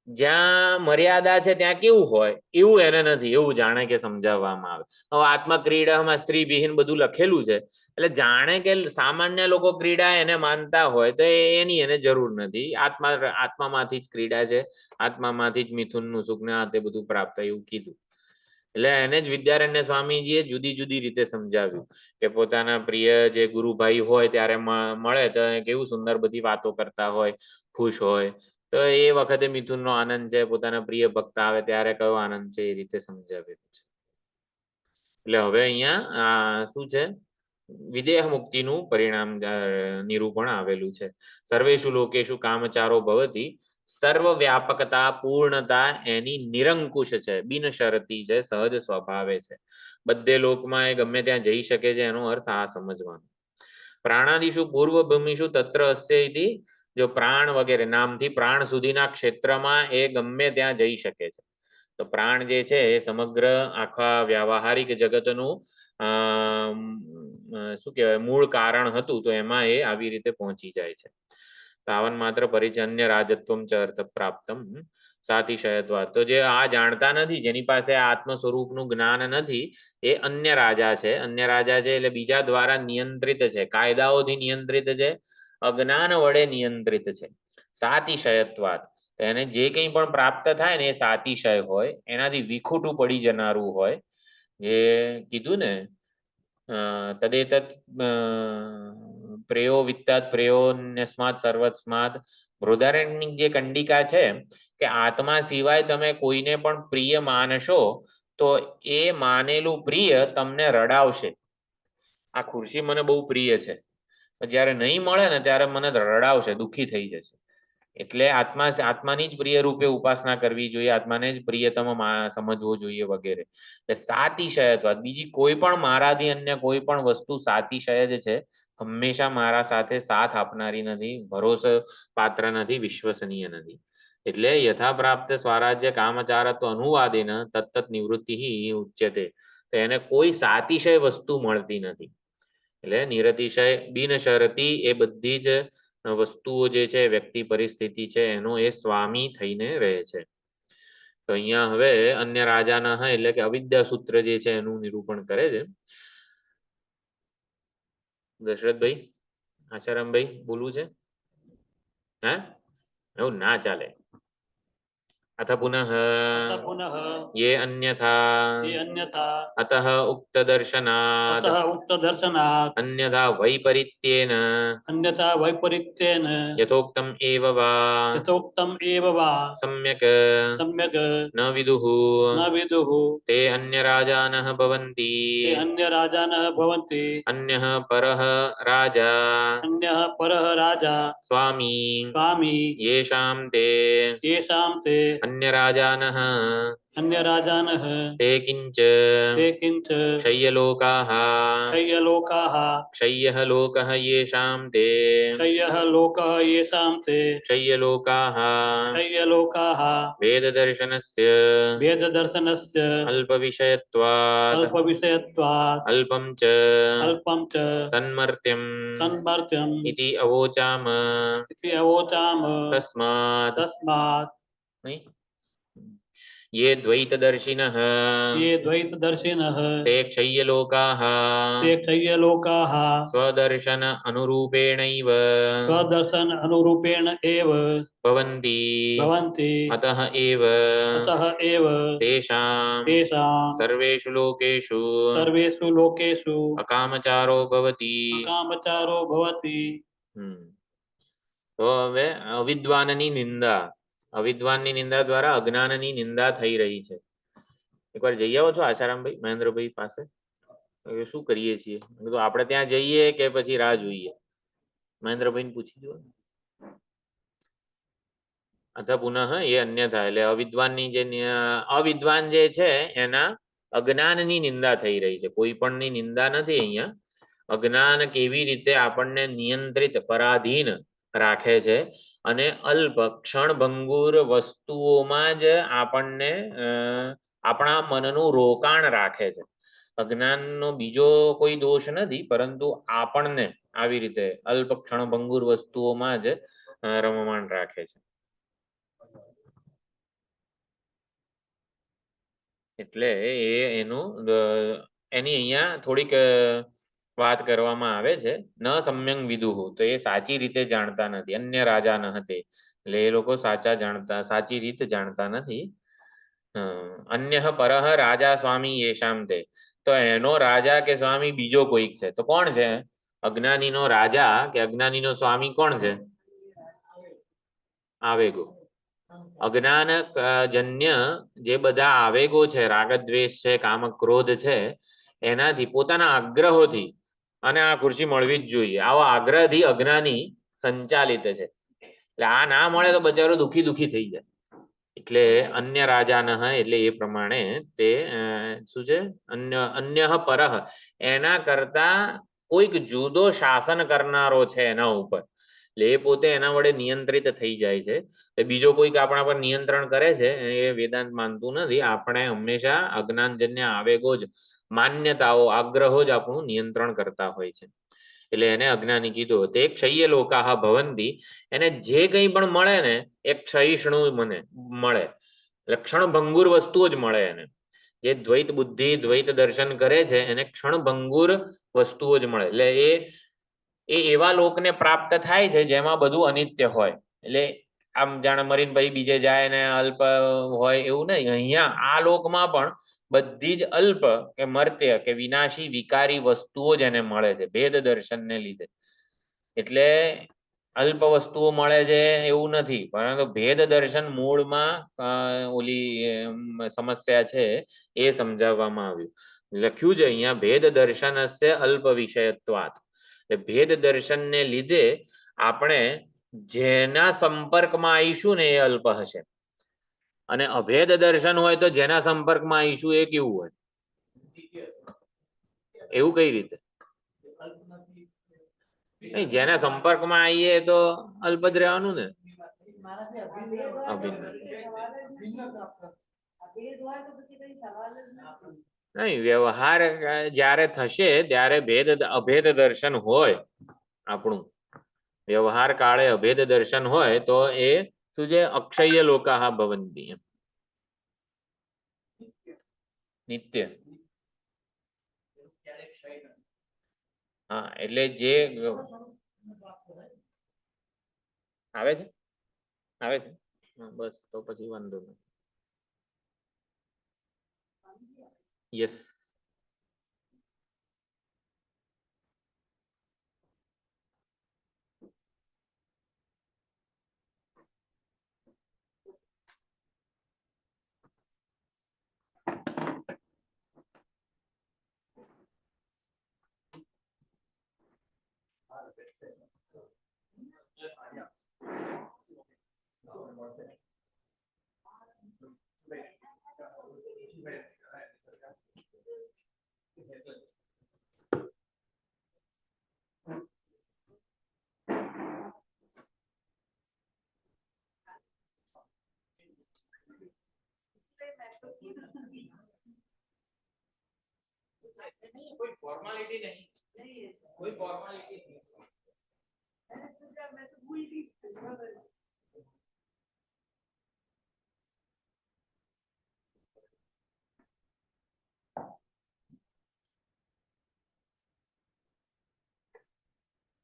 જ્યાં મર્યાદા છે ત્યાં કેવું હોય એવું એને નથી, એવું જાણે કે સમજાવવામાં આવે. હવે આત્મક્રીડામાં સ્ત્રી વિહીન બધું લખેલું છે, એટલે જાણે કે સામાન્ય લોકો ક્રીડા એને માનતા હોય તો એની એને જરૂર નથી. આત્મામાંથી જ ક્રીડા છે, આત્મામાંથી જ મિથુનનું સુખ ને આ તે બધું પ્રાપ્ત એવું કીધું. એટલે એને જ વિદ્યારણ્ય સ્વામીજીએ જુદી જુદી રીતે સમજાવ્યું કે પોતાના પ્રિય જે ગુરુભાઈ હોય ત્યારે મળે તો કેવું સુંદર બધી વાતો કરતા હોય, ખુશ હોય. તો એ વખતે મિથુનનો આનંદ છે, પોતાના પ્રિય ભક્ત આવે ત્યારે કયો આનંદ છે, એ રીતે સમજાવેલું છે. એટલે હવે અહીંયા શું છે? વિદેહ મુક્તિનું પરિણામ નિરૂપણ આવેલું છે. સર્વેષુ લોકેશુ કામચારો ભવતી, સર્વ વ્યાપકતા પૂર્ણતા એની નિરંકુશ છે, બિનશરતી છે, સહજ સ્વભાવે છે. બધે લોકમાં એ ગમે ત્યાં જઈ શકે છે. એનો અર્થ આ સમજવાનો. પ્રાણાદિશુ પૂર્વ ભૂમિશુ તત્ર અસ્ય ઇતિ, જો પ્રાણ વગેરે નામથી પ્રાણ સુધીના ક્ષેત્રમાં એ ગમે ત્યાં જઈ શકે છે. તો પ્રાણ જે છે એ સમગ્ર આખા વ્યાવહારિક જગતનું શું કહેવાય મૂળ કારણ હતું, તો એમાં એ આવી રીતે પહોંચી જાય છે. તાવન માત્ર પરિજન્ય રાજત્વમ ચ અર્થ પ્રાપ્તમ સાતિશયત્વાદ. તો જે આ જાણતા નથી, જેની પાસે આત્મ સ્વરૂપનું જ્ઞાન નથી, એ અન્ય રાજા છે. અન્ય રાજા છે એટલે બીજા દ્વારા નિયંત્રિત છે, કાયદાઓથી નિયંત્રિત છે, અજ્ઞાન વડે નિયંત્રિત છે. સાતિશયત્વાદ, એને જે કંઈ પણ પ્રાપ્ત થાય ને એ સાતિશય હોય, એનાથી વિખૂટું પડી જનારું હોય. જે કીધું ને તદેતત પ્રેયો વિત્તાત પ્રેયો ન્યસ્માત સર્વસ્માત. બૃહદારણ્યની જે કંડિકા છે કે આત્મા સિવાય તમે કોઈને પણ પ્રિય માનશો તો એ માનેલું પ્રિય તમને રડાવશે. આ ખુરશી મને બહુ પ્રિય છે, જ્યારે નહીં મળે ને ત્યારે મને રડાવશે, દુઃખી થઈ જશે. એટલે આત્માની જ પ્રિય રૂપે ઉપાસના કરવી જોઈએ, આત્માને જ પ્રિયતમ સમજવો જોઈએ વગેરે. સાતિશયત્વાદ, બીજી કોઈ પણ મારાથી અન્ય કોઈ પણ વસ્તુ સાતિશય જ છે, હંમેશા મારા સાથે સાથ આપનારી નથી, ભરોસો પાત્ર નથી, વિશ્વસનીય નથી. એટલે યથા પ્રાપ્ત સ્વરાજ્ય કામચારત્વ અનુવાદેન તત્ત નિવૃત્તિ ઉચ્યતે. તો એને કોઈ સાતિશય વસ્તુ મળતી નથી. એટલે નિરતિશય બિનશરતી એ બધી જ વસ્તુઓ જે છે, વ્યક્તિ પરિસ્થિતિ છે, એનો એ સ્વામી થઈને રહે છે. તો અહીંયા હવે અન્ય રાજાના એટલે કે અવિદ્યા સૂત્ર જે છે એનું નિરૂપણ કરે છે. દશરથભાઈ, આચારામભાઈ બોલવું છે? હે? એવું ના ચાલે. अथ पुनः ये अन्यथा अतः उक्तदर्शनात् अन्यथा वैपरीत्येन यथोक्तम् एव वा सम्यक् न विदुः ते अन्यराजानः भवन्ति अन्यः परः राजा स्वामी येषां ते अन्यराजानः अन्यराजानः ते किञ्च ते किञ्च क्षय्यलोकाः क्षय्यलोकाः क्षय्यः लोकः येषां ते क्षय्यः लोकः येषां ते क्षय्यलोकाः क्षय्यलोकाः वेददर्शनस्य वेददर्शनस्य अल्पविषयत्वात् अल्पविषयत्वात् अल्पं च अल्पं च तन्मर्त्यम् तन्मर्त्यम् इति अवोचाम इति अवोचाम तस्मात् तस्मात् नहीं? ये द्वैतदर्शिनः ये द्वैतदर्शिनः ते क्षय्यलोकाः ते क्षय्यलोकाः स्वदर्शन अनुरूपेणैव स्वदर्शन अनुरूपेण एव भवन्ति भवन्ति अतः एव अतः एव तेषां तेषां सर्वेषु लोकेषु सर्वेषु लोकेषु अकामचारो भवति। अकामचारो भवति। તો હવે અવિદ્વાનની નિંદા, અવિદ્વાનની નિંદા દ્વારા અજ્ઞાનની નિંદા થઈ રહી છે. એકવાર જઈ આવો છો આશારામભાઈ મહેન્દ્રભાઈ પાસે, શું કરીએ છીએ? તો આપણે ત્યાં જઈએ કે પછી રાહ જોઈએ? મહેન્દ્રભાઈને પૂછી જુઓ. અથ પુનઃ એ અન્યથા, એટલે અવિદ્વાનની જે અવિદ્વાન જે છે એના અજ્ઞાનની નિંદા થઈ રહી છે. કોઈ પણની નિંદા નથી અહીંયા. અજ્ઞાન કેવી રીતે આપણને નિયંત્રિત પરાધીન રાખે છે અને અલ્પ ક્ષણભંગુર વસ્તુઓમાં જ આપણને આપણા મનનું રોકાણ રાખે છે. અજ્ઞાનનો બીજો કોઈ દોષ નથી, પરંતુ આપણને આવી રીતે અલ્પ ક્ષણભંગુર વસ્તુઓમાં જ રમમાણ રાખે છે. એટલે એની અહીંયા થોડીક વાત કરવામાં આવે છે. ન સમ્યક વિદુઃ, તો એ સાચી રીતે જાણતા નથી. અન્ય રાજા ન હતે, એટલે એ લોકો સાચી રીત જાણતા નથી. અન્ય પરહ રાજા સ્વામી યેષામ તે, તો એનો રાજા કે સ્વામી બીજો કોઈક છે. તો કોણ છે? અજ્ઞાનીનો રાજા કે અજ્ઞાનીનો સ્વામી કોણ છે? આવેગો. અજ્ઞાન જન્ય જે બધા આવેગો છે, રાગદ્વેષ છે, કામ ક્રોધ છે, એનાથી પોતાના આગ્રહોથી, અને આ ખુરશી મળવી જ જોઈએ, આવો આગ્રહથી અજ્ઞાની સંચાલિત છે. એટલે આ ના મળે તો બચારો દુખી થઈ જાય. એટલે અન્ય રાજાનઃ, એટલે એ પ્રમાણે તે શું છે? અન્ય પરહ, એના કરતા કોઈક જુદો શાસન કરનારો છે એના ઉપર. એટલે એ પોતે એના વડે નિયંત્રિત થઈ જાય છે. બીજો કોઈક આપણા પર નિયંત્રણ કરે છે એ વેદાંત માનતું નથી. આપણે હંમેશા અજ્ઞાનજન્ય આવેગો જ, માન્યતાઓ, આગ્રહો જ આપણું નિયંત્રણ કરતા હોય છે. એટલે એને અજ્ઞાની કીધું. તે ક્ષય્ય લોકાહ ભવંતી, એને જે કંઈ પણ મળે ને એ ક્ષયિષ્ણુ મળે, ક્ષણભંગુર વસ્તુઓ જ મળે એને. જે દ્વૈત બુદ્ધિ, દ્વૈત દર્શન કરે છે એને ક્ષણભંગુર વસ્તુઓ જ મળે. એટલે એ એવા લોકને પ્રાપ્ત થાય છે જેમાં બધું અનિત્ય હોય. એટલે આમ જાણે મરીનભાઈ બીજે જાય ને અલ્પ હોય એવું નહીં. અહીંયા આ લોકમાં પણ બધી જ અલ્પ કે મર્ત્ય કે વિનાશી વિકારી વસ્તુઓ જ એને મળે છે ભેદ દર્શનને લીધે. એટલે અલ્પ વસ્તુઓ મળે છે એવું નથી, પરંતુ ભેદ દર્શન મૂળમાં ઓલી સમસ્યા છે એ સમજાવવામાં આવ્યું. લખ્યું છે અહીંયા ભેદ દર્શનસ્ય અલ્પ વિષયત્વાત. ભેદ દર્શનને લીધે આપણે જેના સંપર્કમાં આવીશું ને એ અલ્પ હશે, અને અભેદ દર્શન હોય તો જેના સંપર્કમાં આવીશું એ કેવું હોય? એવું કઈ રીતે? નહીં, જેના સંપર્કમાં આવીએ તો અલ્પ જ રહેવાનું ને. અભિન્ન નહીં, વ્યવહાર જ્યારે થશે ત્યારે અભેદ દર્શન હોય આપણું. વ્યવહાર કાળે અભેદ દર્શન હોય તો એ શું છે? અક્ષય લોકાહ ભવંતી, નિત્ય. હા, એટલે જે આવે છે બસ, તો પછી વાંધો નથી. યસ. कोई फॉर्मेलिटी नहीं, कोई फॉर्मेलिटी नहीं।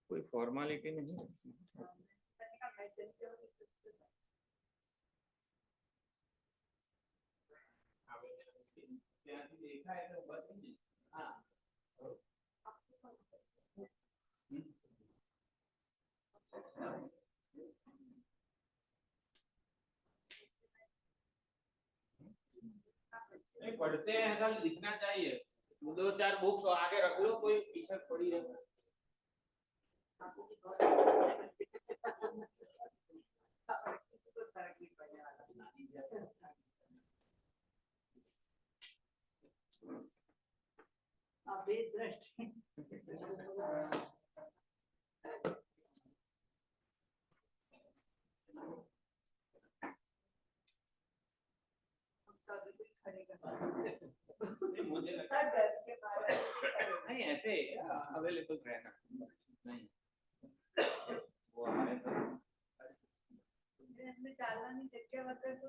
कोई फॉर्मेलिटी नहीं। नहीं पढ़ते हैं ऐसा दिखना चाहिए। दो चार बुक्स आगे रख लो, कोई पीछे पड़ी है। मुझे लगता है नहीं ऐसे अवेलेबल रहना नहीं वो हमारे चालવાની જગ્યા વગર તો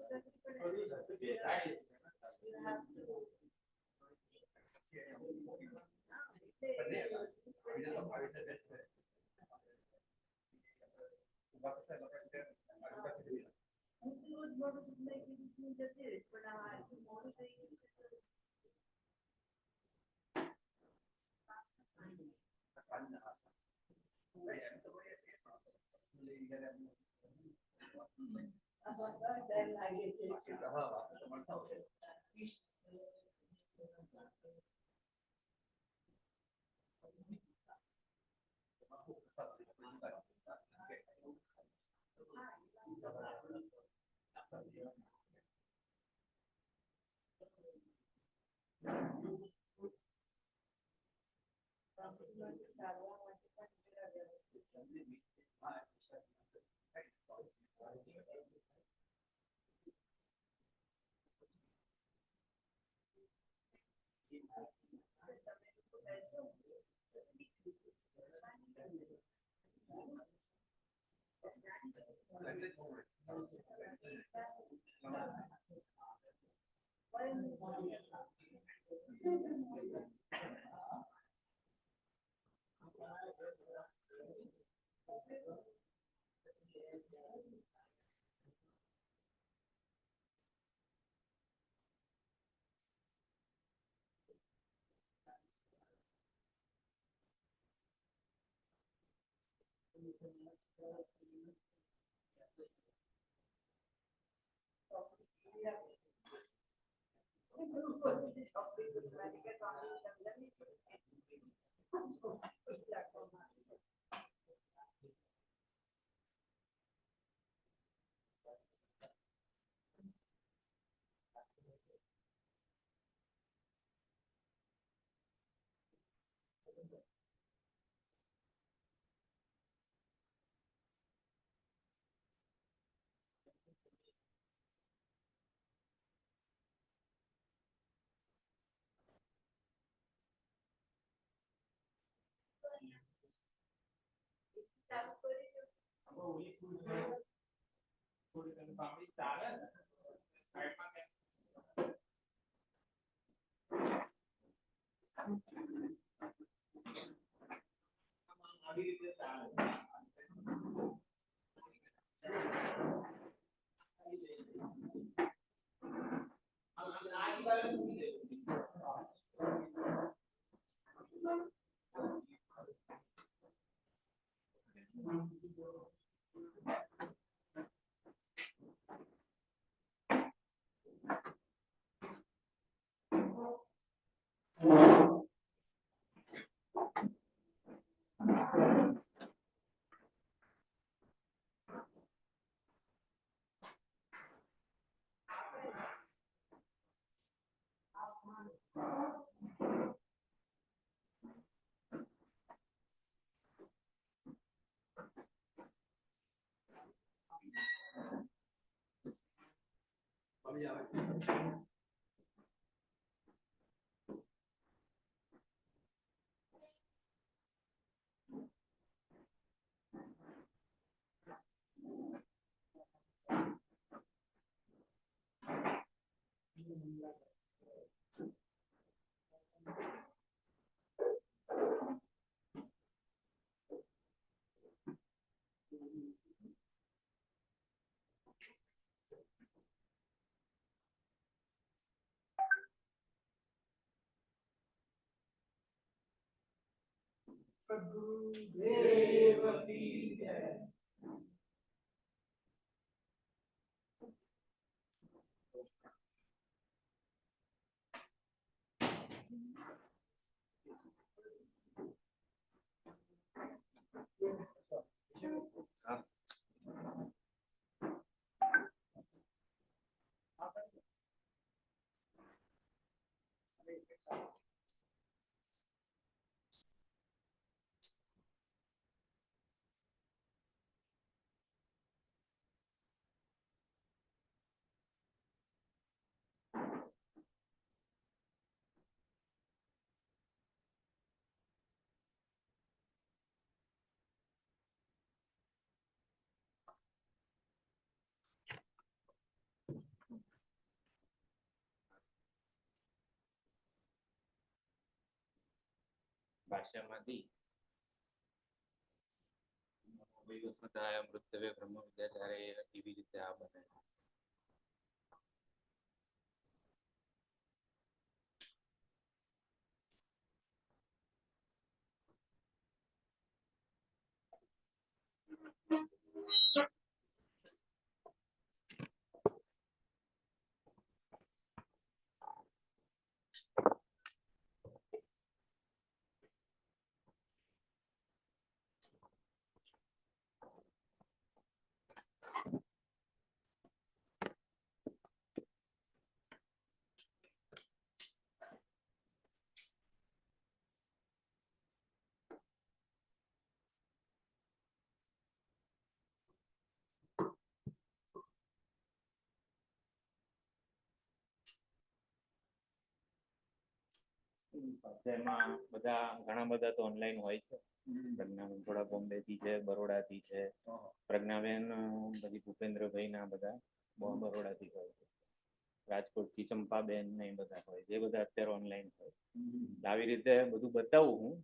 ભાષ્યમાંથી વૈવસ્વતાય મૃતવ્ય બ્રહ્મ વિદ્યાચાર્ય એવી રીતે આ બને. તેમાં બધા ઘણા બધા તો ઓનલાઈન હોય છે. પ્રજ્ઞાબેન થોડા બોમ્બેથી છે, બરોડાથી છે, પ્રજ્ઞાબેન પછી ભૂપેન્દ્રભાઈ ના બધા બરોડાથી હોય છે, રાજકોટથી ચંપાબેન ને એ બધા હોય, જે બધા અત્યારે ઓનલાઈન હોય. આવી રીતે બધું બતાવું હું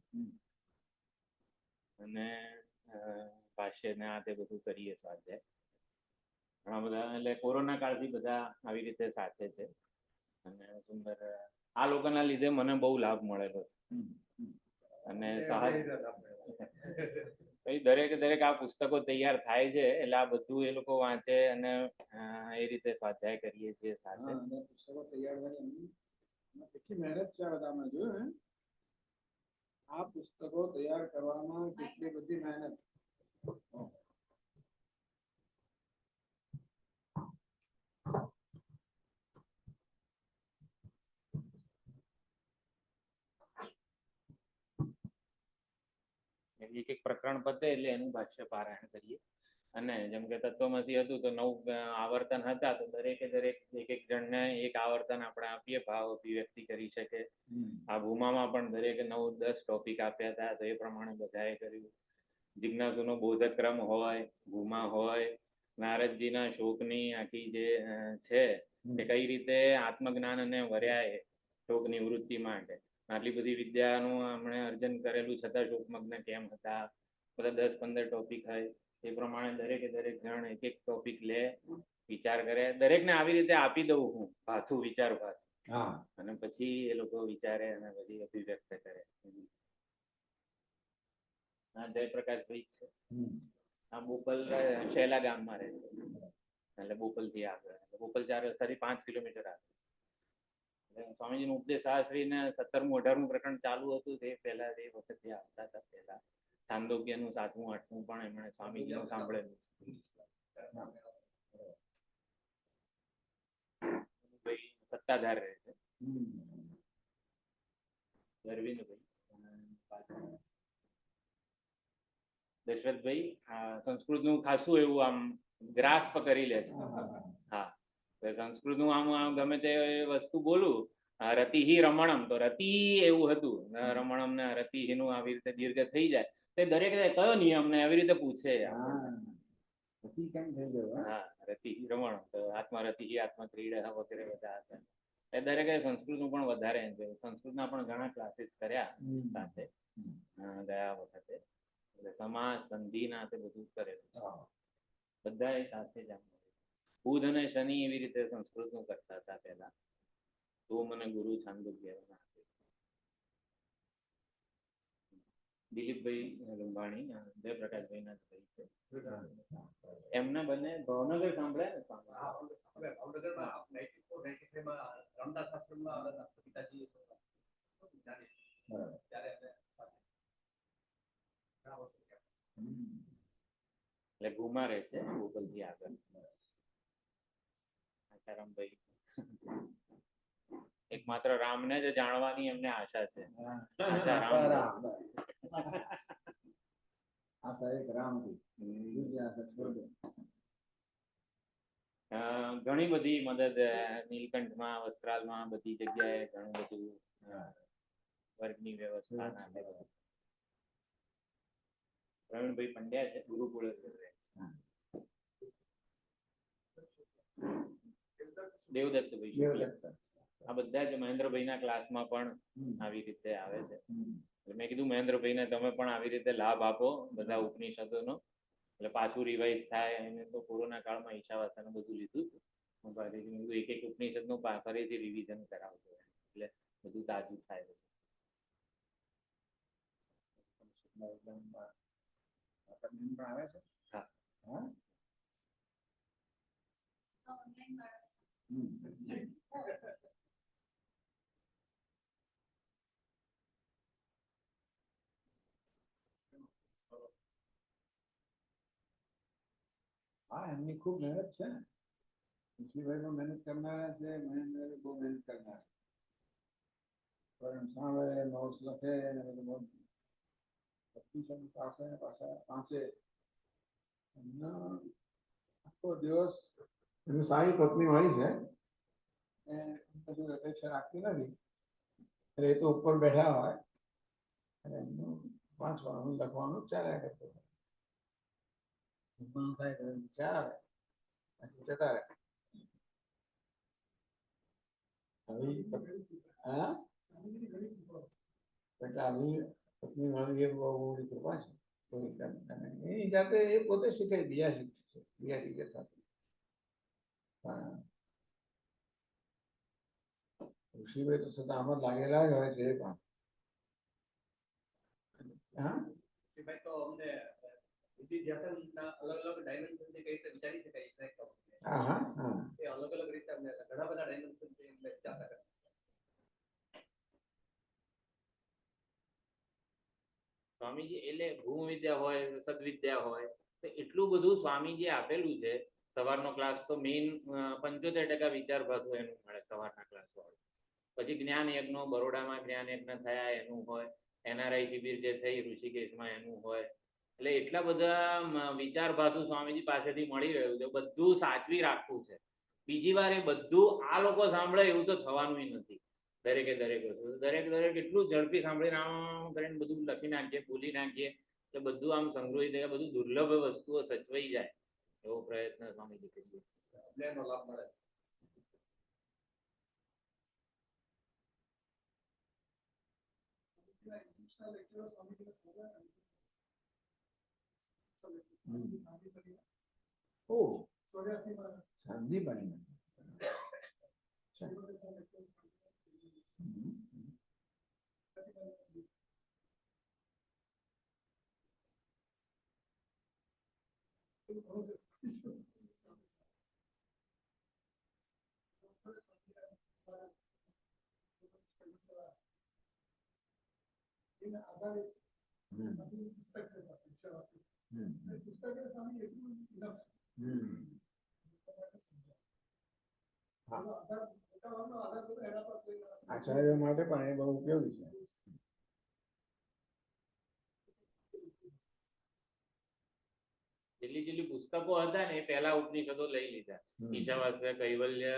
અને ભાષ્ય ને આ તે બધું કરીએ સ્વાધ્યાય. ઘણા બધા એટલે કોરોના કાળથી બધા આવી રીતે સાથે છે અને સુંદર આ લોકોના લીધે મને બહુ લાભ મળેલો છે અને દરેક આ પુસ્તકો તૈયાર થાય છે એટલે આ બધું એ લોકો વાંચે અને એ રીતે સ્વાધ્યાય કરીએ છીએ સાથે. પુસ્તકો તૈયાર કેટલી મહેનત છે બધામાં જોયું ને, આ પુસ્તકો તૈયાર કરવામાં કેટલી બધી મહેનત. એક એક પ્રકરણ પતે એટલે એનું ભાષ્ય પારાયણ કરીએ. અને જેમ કે તત્વમાંથી હતું તો 9 આવર્તન હતા તો દરેક એક જણને એક આવર્તન આપણે આપીએ, ભાવ અભિવ્યક્તિ કરી શકે. આ ભૂમામાં પણ દરેકે 9-10 ટોપિક આપ્યા હતા તો એ પ્રમાણે બધાએ કર્યું. જિજ્ઞાસુનો બોધક્રમ હોય, ભૂમા હોય, નારદજીના શોકની આખી જે છે કે કઈ રીતે આત્મજ્ઞાન અને વર્યાએ શોક નિવૃત્તિ માટે આટલી બધી વિદ્યાનું આપણે અર્જન કરેલું છતાં શોકમગ્ન કેમ હતા, બધા 10-15 ટોપિક હોય એ પ્રમાણે દરેક જણ એક એક ટોપિક લે, વિચાર કરે. દરેકને આવી રીતે આપી દઉં હું ભાથું વિચાર ભાત, અને પછી એ લોકો વિચારે અને પછી અભિવ્યક્ત કરે. જયપ્રકાશભાઈ છે આ બોપલ શેલા ગામમાં રહે છે એટલે બોપલ થી આગળ, બોપલ 4-5 કિલોમીટર આગળ. સ્વામીજીનો ઉપદેશ શાસ્ત્રી ને 17મું-18મું પ્રકરણ ચાલુ હતું તે પહેલા એ વખતે આવતા હતા. પહેલા છાંદોગ્યનું 7મું-8મું પણ એમણે સ્વામીજીનું સાંભળેલું. સત્તાધાર રહે છે અરવિંદભાઈ દશરથભાઈ સંસ્કૃતનું ખાસું એવું આમ ગ્રાસ્પ કરી લે છે. હા, સંસ્કૃતનું આમ ગમે તે વસ્તુ બોલું, રતિહી રમણમ, તો રતિ એવું હતું, રમણમ ને રતિહીનું આવી રીતે દીર્ઘ થઈ જાય, તે દરેક કયો નિયમ ને એવી રીતે પૂછે. હા, રતિહી રમણમ, તો આત્મરતિહી આત્મક્રીડા વગેરે બધા હતા. એ દરેકે સંસ્કૃતનું પણ વધારે એન્જોય, સંસ્કૃતના પણ ઘણા ક્લાસીસ કર્યા સાથે ગયા વખતે, એટલે સમાસ સંધિના તે બધું કરેલું બધા સાથે જ. બુધ અને શનિ એવી રીતે સંસ્કૃતનું કરતા હતા પહેલા. તો મને ગુરુ છાંદોગ્ય દિલીપભાઈ લંબાણી, જયપ્રકાશભાઈના ભાઈ છે. એમના બંને ભાવનગર સાંભળ્યા ને? રામદાસ આશ્રમમાં પિતાજી એટલે ભૂમા રહે છે ગોકલજી આગળ. આશારામભાઈ એકમાત્ર રામને જ જાણવાની એમને આશા છે. ઘણી બધી મદદ નીલકંઠમાં, વસ્ત્રાલમાં, બધી જગ્યાએ ઘણું બધું વર્ગની વ્યવસ્થા. પ્રવીણભાઈ પંડ્યા છે, ગુરુકુળ દેવદત્તભાઈ, આ બધા જ મહેન્દ્રભાઈના ક્લાસમાં પણ આવી રીતે આવે છે. મેં કીધું મહેન્દ્રભાઈને તમે પણ આવી રીતે લાભ આપો બધા ઉપનિષદોનો, એટલે પાછું રિવાઇઝ થાય. એને તો કોરોના કાળમાં ઈશાવાસાનું બધું લીધું હતું, એક એક ઉપનિષદનું ફરીથી રિવિઝન કરાવતો, એટલે બધું તાજું થાય. આવે છે. હા, હા, એમની ખૂબ મહેનત છે ને. ઋષિભાઈ પણ મહેનત કરનારા છે, મહેન્દ્ર બહુ મહેનત કરનાર. સાંભળે, નોટ્સ લખે, પાસે પાછા પાંચે આખો દિવસ. એની સારી પત્ની હોય છે, એ બધું અપેક્ષા રાખતી નથી, એટલે એ તો ઉપર બેઠા હોય અને એમનું વાંચવાનું લખવાનું ચાલ્યા કરતું હોય. થાય તો વિચાર આવે, જતા રહે. હા, એટલે આવી પત્ની વાળી એ બહુ મોટી કૃપા છે. એની જાતે એ પોતે શીખે, બીજા શીખે, બીજા ટીચર સાથે. ઋષિભાઈ તો છતાં આમ જ લાગેલા જ હોય છે એ પણ. હા, તો અમને વિદ્યાધ્યાસનના અલગ અલગ ડાયમેન્શનથી કઈ રીતે વિચારી શકાય, હા, હા, હા, એ અલગ અલગ રીતે અમને ઘણા બધા ડાયમેન્શનથી વિચારતા કરે. સ્વામીજી એટલે ભૂમ વિદ્યા હોય, સદવિદ્યા હોય, તો એટલું બધું સ્વામીજી આપેલું છે. સવારનો ક્લાસ તો મેઇન 75% વિચાર ભાતું એનું મળે સવારના ક્લાસ હોય. પછી જ્ઞાન યજ્ઞ, બરોડામાં જ્ઞાન યજ્ઞ થયા એનું હોય, NRI શિબિર જે થઈ ઋષિકેશમાં એનું હોય. એટલે એટલા બધા વિચાર ભાતું સ્વામીજી પાસેથી મળી રહ્યું છે, બધું સાચવી રાખવું છે. બીજી વાર એ બધું આ લોકો સાંભળે એવું તો થવાનું નથી. દરેક વસ્તુ દરેક એટલું ઝડપી સાંભળીને આમ કરીને બધું લખી નાખીએ, ભૂલી નાખીએ, એટલે બધું આમ સંગ્રહિત થાય, બધું દુર્લભ વસ્તુઓ સચવાઈ જાય એવો પ્રયત્ન સ્વામીજી કરીએ. એનો લાભ મળે. શાંતિ બની. આચાર્ય માટે પણ એ બહુ ઉપયોગી છે. જેટલી પુસ્તકો હતા ને એ પહેલા ઉપનિષદો લઈ લીધા. ઈશાવાસ્ય, કૈવલ્ય,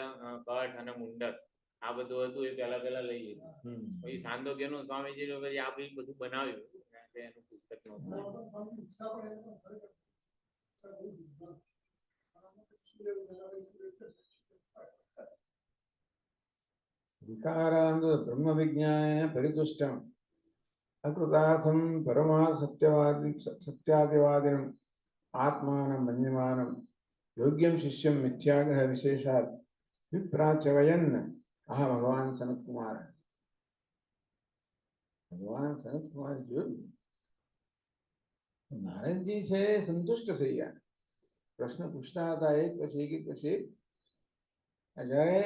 કઠ અને મુંડક આ બધું હતું એ પહેલા લઈ લીધું. પછી છાંદોગ્યનું સ્વામીજી પછી આ બધું બનાવ્યું એનું પુસ્તક વિકારાંત બ્રહ્મ વિજ્ઞાન પરિતુષ્ટમ અકૃતાર્થમ પરમાર્થ સત્યાદિવાદિનમ આત્માનમ મન્યમાનમ યોગ્યમ શિષ્યમ મિથ્યાગ્રહ વિશેષાત વિપ્રાચવયન આ ભગવાન સનતકુમાર. ભગવાન સનતકુમાર જોયું નારદજી છે સંતુષ્ટ થઈ ગયા. પ્રશ્ન પૂછતા હતા એક પછી એક જ્યારે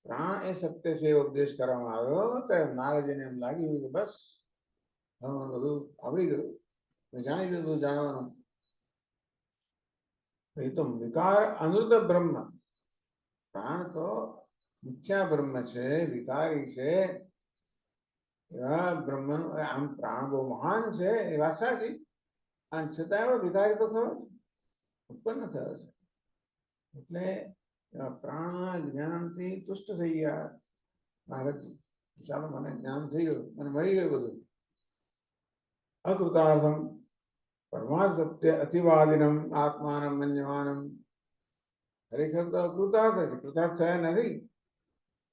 પ્રાણ એ સત્ય છે ઉપદેશ કરવામાં આવ્યો તો નારદજીને એમ લાગ્યું કે બસ બધું આવડી ગયું, જાણી લીધું જાણવાનું. એ તો વિકાર અનૃત બ્રહ્મ, પ્રાણ તો મિથ્યા બ્રહ્મ છે, વિકારી છે. એવા બ્રહ્મ આમ પ્રાણ બહુ મહાન છે એ વાત સાચી, અને છતાં એવો વિકારી તો ખરો ઉત્પન્ન થયો છે. એટલે પ્રાણના જ્ઞાનથી તુષ્ટ થઈ ગયા નારદજી. ચાલો મને જ્ઞાન થઈ ગયું, મને મળી ગયું બધું. અકૃતાર્થમ પરમાર્થ સત્ય અતિવાદિનમ આત્માનમ મન્યમાનમ. ખરેખર તો અકૃતાર્થ છે, કૃતાર્થ થયા નથી.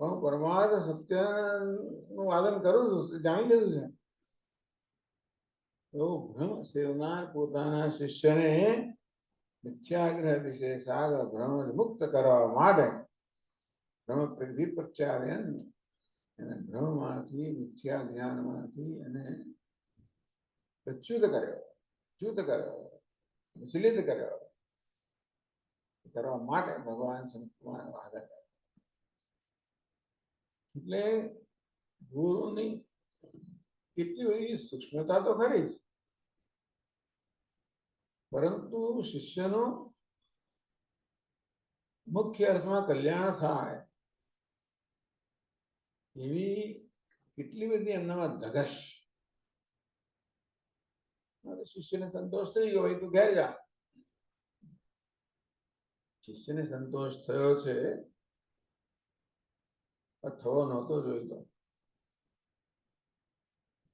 પણ પરમાર્થ સત્યનું વાદન કરું છું, જાણી લીધું છે. તો ભ્રમ સેવનાર પોતાના શિષ્યને મિથ્યાગ્રહ વિશેષાદ ભ્રમ મુક્ત કરવા માટે ભ્રમ વિપર્ચાર્યન એને ભ્રમમાંથી મિથ્યા જ્ઞાનમાંથી એને ચ્યુત કર્યો, વિચલિત કર્યો. કરવા માટે ભગવાન સંતકુમાર વાદન. એટલે ગુરુની કેટલી બધી સૂક્ષ્મતા તો ખરી જ, પરંતુ શિષ્યનું મુખ્ય અર્થમાં કલ્યાણ થાય એવી કેટલી બધી એમનામાં ધગશ. શિષ્યને સંતોષ થઈ ગયો હોય તો ઘેર જા. શિષ્યને સંતોષ થયો છે, થવો નહોતો જોઈતો.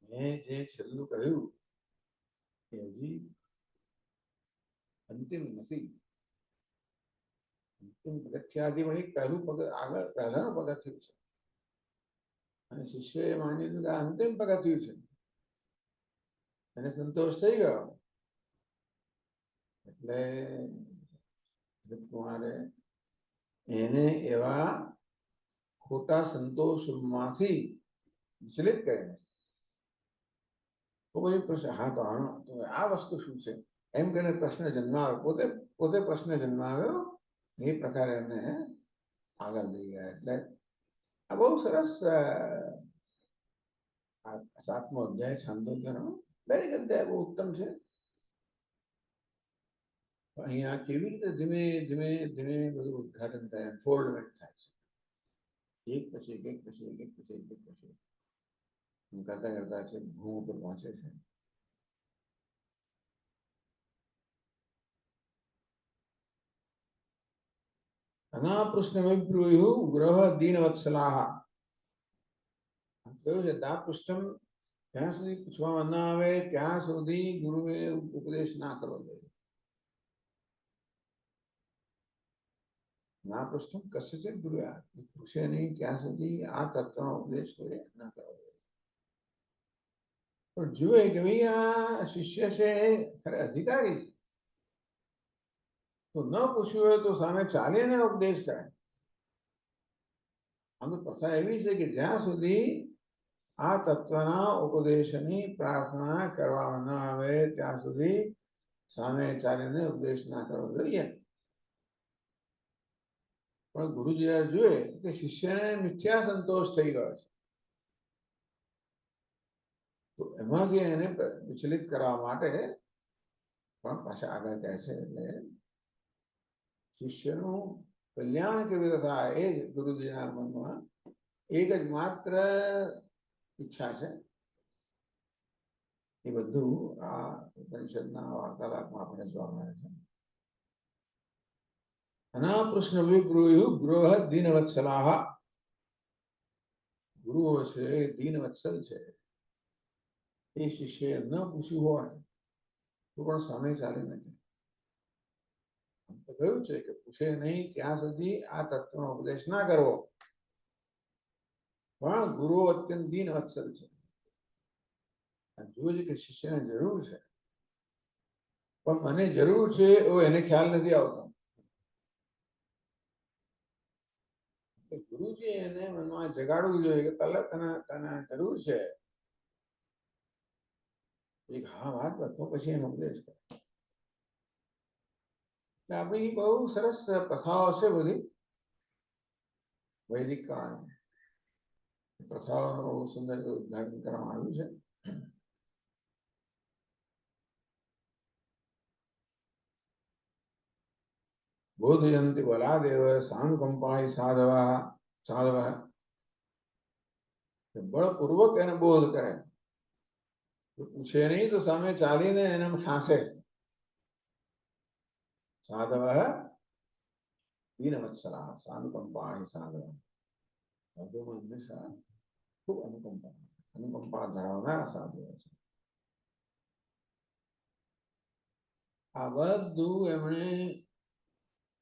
મેં જે છેલ્લું કહ્યું એ હજી અંતિમ નથી. અંતિમ પગથિયાથી વળી પહેલું આગળ પહેલાનું પગથિયું છે, અને શિષ્યએ માની લીધું કે અંતિમ પગથિયું છે. એને સંતોષ થઈ ગયો. એટલે કુમારે એને એવા ખોટા સંતોષમાંથી વિચલિત કર્યા. તો પછી પ્રશ્ન, હા તો આ વસ્તુ શું છે એમ કરીને પ્રશ્ન જન્માવ્યો. પોતે પ્રશ્ન જન્માવ્યો. એ પ્રકારે એને આગળ લઈ ગયા. એટલે આ બહુ સરસ 7મો અધ્યાય છાંદોગ્યનો દરેક અધ્યાય બહુ ઉત્તમ છે. અહીંયા કેવી રીતે ધીમે ધીમે ધીમે બધું ઉદઘાટન થાય, અનફોલ્ડમેન્ટ થાય છે. એક પછી એક પછી એક પછી એક પછી કરતા કરતા છે ભૂ ઉપર પહોંચે છે. અનાપૃષ્ણ વિબ્રુયુ ગ્રહ દીનવત્સલાહ. કહ્યું છે દાપૃષ્ટમ જ્યાં સુધી પૂછવામાં ના આવે ત્યાં સુધી ગુરુએ ઉપદેશ ના કરવો જોઈએ. નાપૃષ્ટમ કસ્યચિત ગુરુયા, પૂછે નહીં ત્યાં સુધી આ તત્વનો ઉપદેશ કોઈ ના કરવો જોઈએ. પણ જુએ કે ભાઈ આ શિષ્ય છે ખરે અધિકારી છે, તો ન પૂછ્યું હોય તો સામે ચાલીને ઉપદેશ કરે. આમ તો પ્રથા એવી છે કે જ્યાં સુધી આ તત્વના ઉપદેશની પ્રાર્થના કરવામાં ન આવે ત્યાં સુધી સામે ચાલીને ઉપદેશ ના કરવો જોઈએ. પણ ગુરુજી જોઈએ કે શિષ્યને મિથ્યા સંતોષ થઈ ગયો છે, તો એમાંથી એને વિચલિત કરવા માટે પણ પાછા આગળ કહે છે. એટલે શિષ્યનું કલ્યાણ કેવી રીતે થાય એ જ ગુરુજીના મનમાં એક જ માત્ર ઈચ્છા છે. એ બધું આ ઉપનિષદના વાર્તાલાપમાં આપણે જોવા મળે છે. અનાપૃષ્ણ વિબ્રુયુ ગૃહ દીનવત્સલાહ. ગુરુઓ છે દીનવત્સલ છે. એ શિષ્ય ન પૂછ્યું હોય તો પણ સામે ચાલે નથી. તો કહ્યું છે કે પૂછે નહીં ત્યાં સુધી આ તત્વનો ઉપદેશ ના કરવો. પણ ગુરુઓ અત્યંત દીનવત્સલ છે. જુએ છે કે શિષ્યને જરૂર છે, પણ મને જરૂર છે એવો એને ખ્યાલ નથી આવતો. ગુરુજી એને મનમાં જગાડવું જોઈએ કે તને જરૂર છે. એક હા વાત તો પછી એનો ઉપદેશ કરે. એટલે આપણી બહુ સરસ કથાઓ છે બધી વૈદિક કાળની. કથાઓનું બહુ સુંદર ઉદ્ઘાટન કરવામાં આવ્યું છે. બોધયંતિ બલાદેવ સાનુકંપાય સાધવ. બળપૂર્વક એને બોધ કરે. પૂછે નહીં તો સામે ચાલીને એને ઠાંસે. સાધવ દીનવત્સલા સાનુકંપાય સાધવ. સાધુમાં હંમેશા ખૂબ અનુકંપા ધરાવનારા સાધુઓ છે. આ બધું એમણે